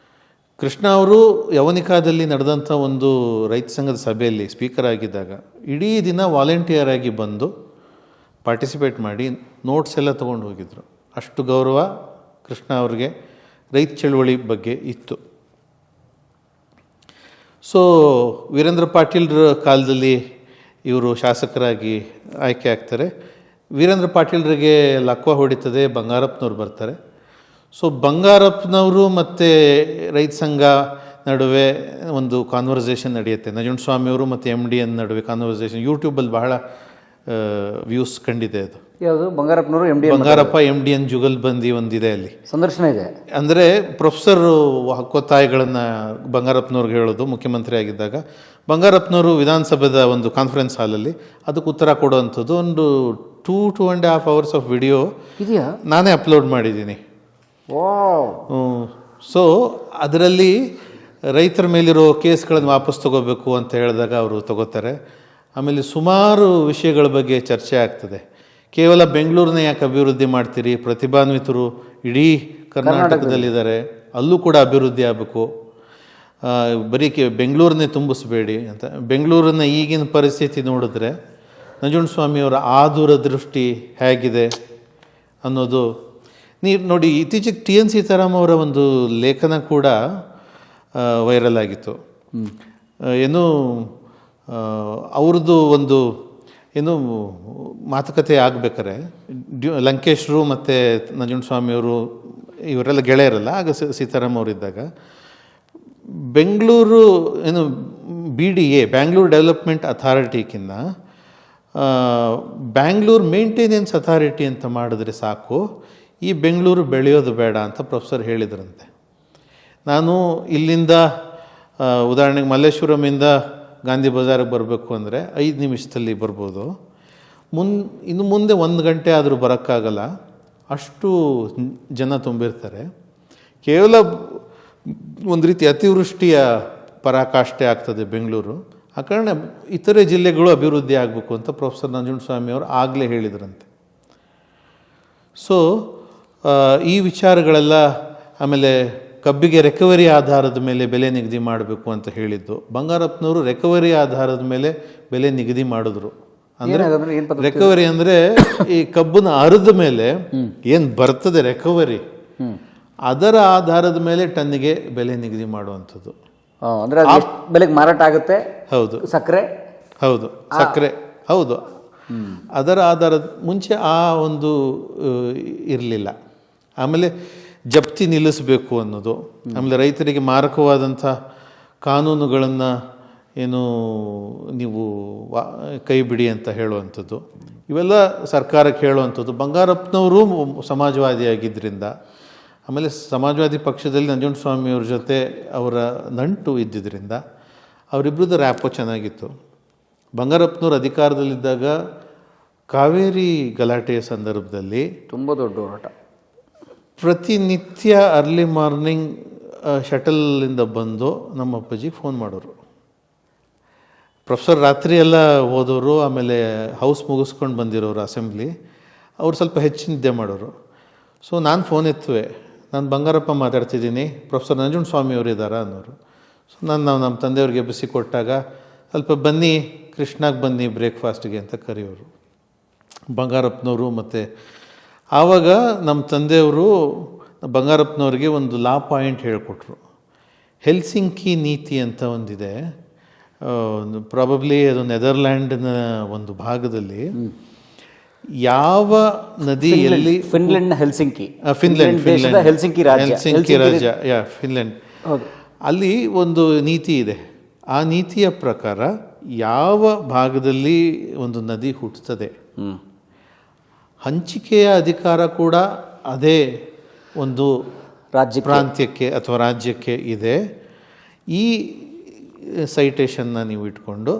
ಕೃಷ್ಣ ಅವರು ಯವನಿಕಾದಲ್ಲಿ ನಡೆದಂಥ ಒಂದು ರೈತ ಸಂಘದ ಸಭೆಯಲ್ಲಿ ಸ್ಪೀಕರ್ ಆಗಿದ್ದಾಗ ಇಡೀ ದಿನ ವಾಲಂಟಿಯರ್ ಆಗಿ ಬಂದು ಪಾರ್ಟಿಸಿಪೇಟ್ ಮಾಡಿ ನೋಟ್ಸ್ ಎಲ್ಲ ತೊಗೊಂಡು ಹೋಗಿದ್ರು. ಅಷ್ಟು ಗೌರವ ಕೃಷ್ಣ ಅವ್ರಿಗೆ ರೈತ ಚಳುವಳಿ ಬಗ್ಗೆ ಇತ್ತು. ಸೊ ವೀರೇಂದ್ರ ಪಾಟೀಲ್ರ ಕಾಲದಲ್ಲಿ ಇವರು ಶಾಸಕರಾಗಿ ಆಯ್ಕೆ ಆಗ್ತಾರೆ. ವೀರೇಂದ್ರ ಪಾಟೀಲ್ರಿಗೆ ಲಕ್ವ ಹೊಡಿತದೆ, ಬಂಗಾರಪ್ಪನವ್ರು ಬರ್ತಾರೆ. ಸೊ ಬಂಗಾರಪ್ಪನವರು ಮತ್ತು ರೈತ ಸಂಘ ನಡುವೆ ಒಂದು ಕಾನ್ವರ್ಸೇಷನ್ ನಡೆಯುತ್ತೆ. ನಂಜುಂಡಸ್ವಾಮಿಯವರು ಮತ್ತು MDN ನಡುವೆ ಕಾನ್ವರ್ಸೇಷನ್ ಯೂಟ್ಯೂಬಲ್ಲಿ ಬಹಳ ವ್ಯೂಸ್ ಕಂಡಿದೆ. ಅದು ಯಾವುದು? ಬಂಗಾರಪ್ಪ MDN ಜುಗಲ್ಬಂದಿ ಒಂದಿದೆ, ಅಲ್ಲಿ ಸಂದರ್ಶನ ಇದೆ. ಅಂದರೆ ಪ್ರೊಫೆಸರು ಹಕ್ಕೊತ್ತಾಯಗಳನ್ನು ಬಂಗಾರಪ್ಪನವ್ರಿಗೆ ಹೇಳೋದು ಮುಖ್ಯಮಂತ್ರಿ ಆಗಿದ್ದಾಗ. ಬಂಗಾರಪ್ಪನವರು ವಿಧಾನಸಭೆದ ಒಂದು ಕಾನ್ಫರೆನ್ಸ್ ಹಾಲಲ್ಲಿ ಅದಕ್ಕೆ ಉತ್ತರ ಕೊಡುವಂಥದ್ದು ಒಂದು 2.5 hours ಆಫ್ ವಿಡಿಯೋ ಇದೆಯಾ, ನಾನೇ ಅಪ್ಲೋಡ್ ಮಾಡಿದ್ದೀನಿ. ಸೊ ಅದರಲ್ಲಿ ರೈತರ ಮೇಲಿರೋ ಕೇಸ್ಗಳನ್ನು ವಾಪಸ್ ತಗೋಬೇಕು ಅಂತ ಹೇಳಿದಾಗ ಅವರು ತಗೋತಾರೆ. ಆಮೇಲೆ ಸುಮಾರು ವಿಷಯಗಳ ಬಗ್ಗೆ ಚರ್ಚೆ ಆಗ್ತದೆ. ಕೇವಲ ಬೆಂಗಳೂರನ್ನ ಯಾಕೆ ಅಭಿವೃದ್ಧಿ ಮಾಡ್ತೀರಿ, ಪ್ರತಿಭಾನ್ವಿತರು ಇಡೀ ಕರ್ನಾಟಕದಲ್ಲಿದ್ದಾರೆ, ಅಲ್ಲೂ ಕೂಡ ಅಭಿವೃದ್ಧಿ ಆಗಬೇಕು, ಬರೀ ಬೆಂಗಳೂರನ್ನೇ ತುಂಬಿಸ್ಬೇಡಿ ಅಂತ. ಬೆಂಗಳೂರನ್ನ ಈಗಿನ ಪರಿಸ್ಥಿತಿ ನೋಡಿದ್ರೆ ನಂಜುಂಡಸ್ವಾಮಿಯವರ ಆ ದೂರದೃಷ್ಟಿ ಹೇಗಿದೆ ಅನ್ನೋದು ನೀವು ನೋಡಿ. ಇತ್ತೀಚೆಗೆ TN ಸೀತಾರಾಮ್ ಅವರ ಒಂದು ಲೇಖನ ಕೂಡ ವೈರಲ್ ಆಗಿತ್ತು. ಏನು ಅವ್ರದ್ದು ಒಂದು ಏನು ಮಾತುಕತೆ ಆಗಬೇಕಾರೆ ಲಂಕೇಶ್ರು ಮತ್ತು ನಂಜುಂಡಸ್ವಾಮಿಯವರು ಇವರೆಲ್ಲ ಗೆಳೆಯರಲ್ಲ, ಆಗ ಸೀತಾರಾಮ್ ಅವರಿದ್ದಾಗ ಬೆಂಗಳೂರು ಏನು BDA ಬ್ಯಾಂಗ್ಳೂರ್ ಡೆವಲಪ್ಮೆಂಟ್ ಅಥಾರಿಟಿಗಿಂತ ಬ್ಯಾಂಗ್ಳೂರ್ ಮೇಂಟೆನೆನ್ಸ್ ಅಥಾರಿಟಿ ಅಂತ ಮಾಡಿದ್ರೆ ಸಾಕು, ಈ ಬೆಂಗಳೂರು ಬೆಳೆಯೋದು ಬೇಡ ಅಂತ ಪ್ರೊಫೆಸರ್ ಹೇಳಿದ್ರಂತೆ. ನಾನು ಇಲ್ಲಿಂದ ಉದಾಹರಣೆಗೆ ಮಲ್ಲೇಶ್ವರಮಿಂದ ಗಾಂಧಿ ಬಜಾರಿಗೆ ಬರಬೇಕು ಅಂದರೆ 5 ನಿಮಿಷದಲ್ಲಿ ಬರ್ಬೋದು. ಇನ್ನು ಮುಂದೆ 1 ಗಂಟೆ ಆದರೂ ಬರೋಕ್ಕಾಗಲ್ಲ, ಅಷ್ಟು ಜನ ತುಂಬಿರ್ತಾರೆ. ಕೇವಲ ಒಂದು ರೀತಿ ಅತಿವೃಷ್ಟಿಯ ಪರಾಕಾಷ್ಠೆ ಆಗ್ತದೆ ಬೆಂಗಳೂರು. ಆ ಕಾರಣ ಇತರೆ ಜಿಲ್ಲೆಗಳು ಅಭಿವೃದ್ಧಿ ಆಗಬೇಕು ಅಂತ ಪ್ರೊಫೆಸರ್ ನಂಜುಂಡಸ್ವಾಮಿಯವರು ಆಗಲೇ ಹೇಳಿದ್ರಂತೆ. ಸೊ ಈ ವಿಚಾರಗಳೆಲ್ಲ. ಆಮೇಲೆ ಕಬ್ಬಿಗೆ ರಿಕವರಿ ಆಧಾರದ ಮೇಲೆ ಬೆಲೆ ನಿಗದಿ ಮಾಡಬೇಕು ಅಂತ ಹೇಳಿದ್ದು ಬಂಗಾರಪ್ಪನವರು ರಿಕವರಿ ಆಧಾರದ ಮೇಲೆ ಬೆಲೆ ನಿಗದಿ ಮಾಡಿದ್ರು. ಅಂದರೆ ರಿಕವರಿ ಅಂದರೆ ಈ ಕಬ್ಬನ್ನ ಅರಿದ ಮೇಲೆ ಏನು ಬರ್ತದೆ ರಿಕವರಿ, ಅದರ ಆಧಾರದ ಮೇಲೆ ಟನ್ನಿಗೆ ಬೆಲೆ ನಿಗದಿ ಮಾಡುವಂಥದ್ದು. ಅಂದರೆ ಬೆಲೆಗೆ ಮಾರಾಟ ಆಗುತ್ತೆ. ಹೌದು. ಸಕ್ಕರೆ ಹೌದು. ಅದರ ಆಧಾರದ ಮುಂಚೆ ಆ ಒಂದು ಇರಲಿಲ್ಲ. ಆಮೇಲೆ ಜಪ್ತಿ ನಿಲ್ಲಿಸಬೇಕು ಅನ್ನೋದು, ಆಮೇಲೆ ರೈತರಿಗೆ ಮಾರಕವಾದಂಥ ಕಾನೂನುಗಳನ್ನು ಏನು ನೀವು ಕೈ ಬಿಡಿ ಅಂತ ಹೇಳುವಂಥದ್ದು, ಇವೆಲ್ಲ ಸರ್ಕಾರಕ್ಕೆ ಹೇಳುವಂಥದ್ದು. ಬಂಗಾರಪ್ಪನವರು ಸಮಾಜವಾದಿಯಾಗಿದ್ದರಿಂದ, ಆಮೇಲೆ ಸಮಾಜವಾದಿ ಪಕ್ಷದಲ್ಲಿ ನಂಜುಂಡಸ್ವಾಮಿಯವ್ರ ಜೊತೆ ಅವರ ನಂಟು ಇದ್ದಿದ್ದರಿಂದ ಅವರಿಬ್ಬರದ್ದು ರ್ಯಾಪೋ ಚೆನ್ನಾಗಿತ್ತು. ಬಂಗಾರಪ್ಪನವ್ರು ಅಧಿಕಾರದಲ್ಲಿದ್ದಾಗ ಕಾವೇರಿ ಗಲಾಟೆಯ ಸಂದರ್ಭದಲ್ಲಿ ತುಂಬ ದೊಡ್ಡ ಹೋರಾಟ. ಪ್ರತಿನಿತ್ಯ ಅರ್ಲಿ ಮಾರ್ನಿಂಗ್ ಶಟಲಿಂದ ಬಂದು ನಮ್ಮ ಅಪ್ಪಾಜಿಗೆ ಫೋನ್ ಮಾಡೋರು. ಪ್ರೊಫೆಸರ್ ರಾತ್ರಿ ಎಲ್ಲ ಹೋದವರು, ಆಮೇಲೆ ಹೌಸ್ ಮುಗಿಸ್ಕೊಂಡು ಬಂದಿರೋರು ಅಸೆಂಬ್ಲಿ, ಅವ್ರು ಸ್ವಲ್ಪ ಹೆಚ್ಚು ನಿದ್ದೆ ಮಾಡೋರು. ಸೊ ನಾನು ಫೋನ್ ಎತ್ತುವೆ, ನಾನು ಬಂಗಾರಪ್ಪ ಮಾತಾಡ್ತಿದ್ದೀನಿ, ಪ್ರೊಫೆಸರ್ ನಂಜುಂಡಸ್ವಾಮಿ ಅವರು ಇದ್ದಾರಾ ಅನ್ನೋರು. ಸೊ ನಮ್ಮ ತಂದೆಯವ್ರಿಗೆ ಬಿಸಿ ಕೊಟ್ಟಾಗ ಸ್ವಲ್ಪ ಬನ್ನಿ ಕೃಷ್ಣಾಗೆ ಬನ್ನಿ ಬ್ರೇಕ್ಫಾಸ್ಟ್ಗೆ ಅಂತ ಕರೆಯೋರು ಬಂಗಾರಪ್ಪನವರು. ಮತ್ತು ಆವಾಗ ನಮ್ಮ ತಂದೆಯವರು ಬಂಗಾರಪ್ಪನವ್ರಿಗೆ ಒಂದು ಲಾ ಪಾಯಿಂಟ್ ಹೇಳಿಕೊಟ್ರು. ಹೆಲ್ಸಿಂಕಿ ನೀತಿ ಅಂತ ಒಂದಿದೆ, ಪ್ರಾಬಬ್ಲಿ ಅದು ನೆದರ್ಲ್ಯಾಂಡ್ನ ಒಂದು ಭಾಗದಲ್ಲಿ. ಯಾವ ನದಿಯಲ್ಲಿ ಫಿನ್ಲೆಂಡ್ ಹೆಲ್ಸಿಂಕಿ, ಹೆಲ್ಸಿಂಕಿ ರಾಜ್ಯ, ಫಿನ್ಲೆಂಡ್, ಅಲ್ಲಿ ಒಂದು ನೀತಿ ಇದೆ. ಆ ನೀತಿಯ ಪ್ರಕಾರ ಯಾವ ಭಾಗದಲ್ಲಿ ಒಂದು ನದಿ ಹುಟ್ಟುತ್ತದೆ, ಹಂಚಿಕೆಯ ಅಧಿಕಾರ ಕೂಡ ಅದೇ ಒಂದು ಪ್ರಾಂತ್ಯಕ್ಕೆ ಅಥವಾ ರಾಜ್ಯಕ್ಕೆ ಇದೆ. ಈ ಸೈಟೇಷನ್ನ ನೀವು ಇಟ್ಕೊಂಡು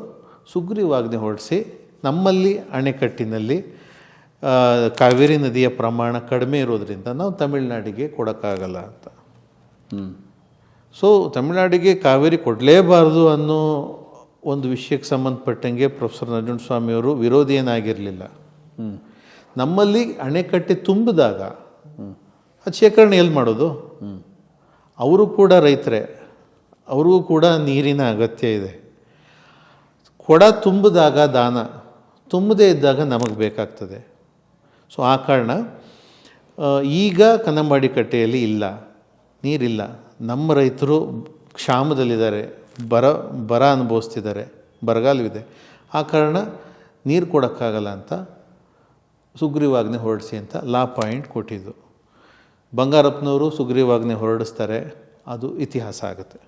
ಸುಗ್ರೀವಾಜ್ಞೆ ಹೊರಡಿಸಿ, ನಮ್ಮಲ್ಲಿ ಅಣೆಕಟ್ಟಿನಲ್ಲಿ ಕಾವೇರಿ ನದಿಯ ಪ್ರಮಾಣ ಕಡಿಮೆ ಇರೋದ್ರಿಂದ ನಾವು ತಮಿಳ್ನಾಡಿಗೆ ಕೊಡೋಕ್ಕಾಗಲ್ಲ ಅಂತ. ಸೊ ತಮಿಳ್ನಾಡಿಗೆ ಕಾವೇರಿ ಕೊಡಲೇಬಾರ್ದು ಅನ್ನೋ ಒಂದು ವಿಷಯಕ್ಕೆ ಸಂಬಂಧಪಟ್ಟಂಗೆ ಪ್ರೊಫೆಸರ್ ನಂಜುಂಡಸ್ವಾಮಿಯವರು ವಿರೋಧಿ ಏನಾಗಿರಲಿಲ್ಲ. ನಮ್ಮಲ್ಲಿ ಅಣೆಕಟ್ಟೆ ತುಂಬಿದಾಗ ಅದು ಶೇಖರಣೆ ಎಲ್ಲಿ ಮಾಡೋದು? ಅವರು ಕೂಡ ರೈತರೇ, ಅವ್ರಿಗೂ ಕೂಡ ನೀರಿನ ಅಗತ್ಯ ಇದೆ. ಕೊಡ ತುಂಬಿದಾಗ ದಾನ, ತುಂಬದೇ ಇದ್ದಾಗ ನಮಗೆ ಬೇಕಾಗ್ತದೆ. ಸೊ ಆ ಕಾರಣ ಈಗ ಕನ್ನಂಬಾಡಿ ಕಟ್ಟೆಯಲ್ಲಿ ಇಲ್ಲ, ನೀರಿಲ್ಲ. ನಮ್ಮ ರೈತರು ಕ್ಷಾಮದಲ್ಲಿದ್ದಾರೆ, ಬರ ಅನುಭವಿಸ್ತಿದ್ದಾರೆ, ಬರಗಾಲವಿದೆ. ಆ ಕಾರಣ ನೀರು ಕೊಡೋಕ್ಕಾಗಲ್ಲ ಅಂತ ಸುಗ್ರೀವಾಜ್ಞೆ ಹೊರಡಿಸಿ ಅಂತ ಲಾ ಪಾಯಿಂಟ್ ಕೊಟ್ಟಿದ್ದು. ಬಂಗಾರಪ್ಪನವರು ಸುಗ್ರೀವಾಜ್ಞೆ ಹೊರಡಿಸ್ತಾರೆ, ಅದು ಇತಿಹಾಸ ಆಗುತ್ತೆ.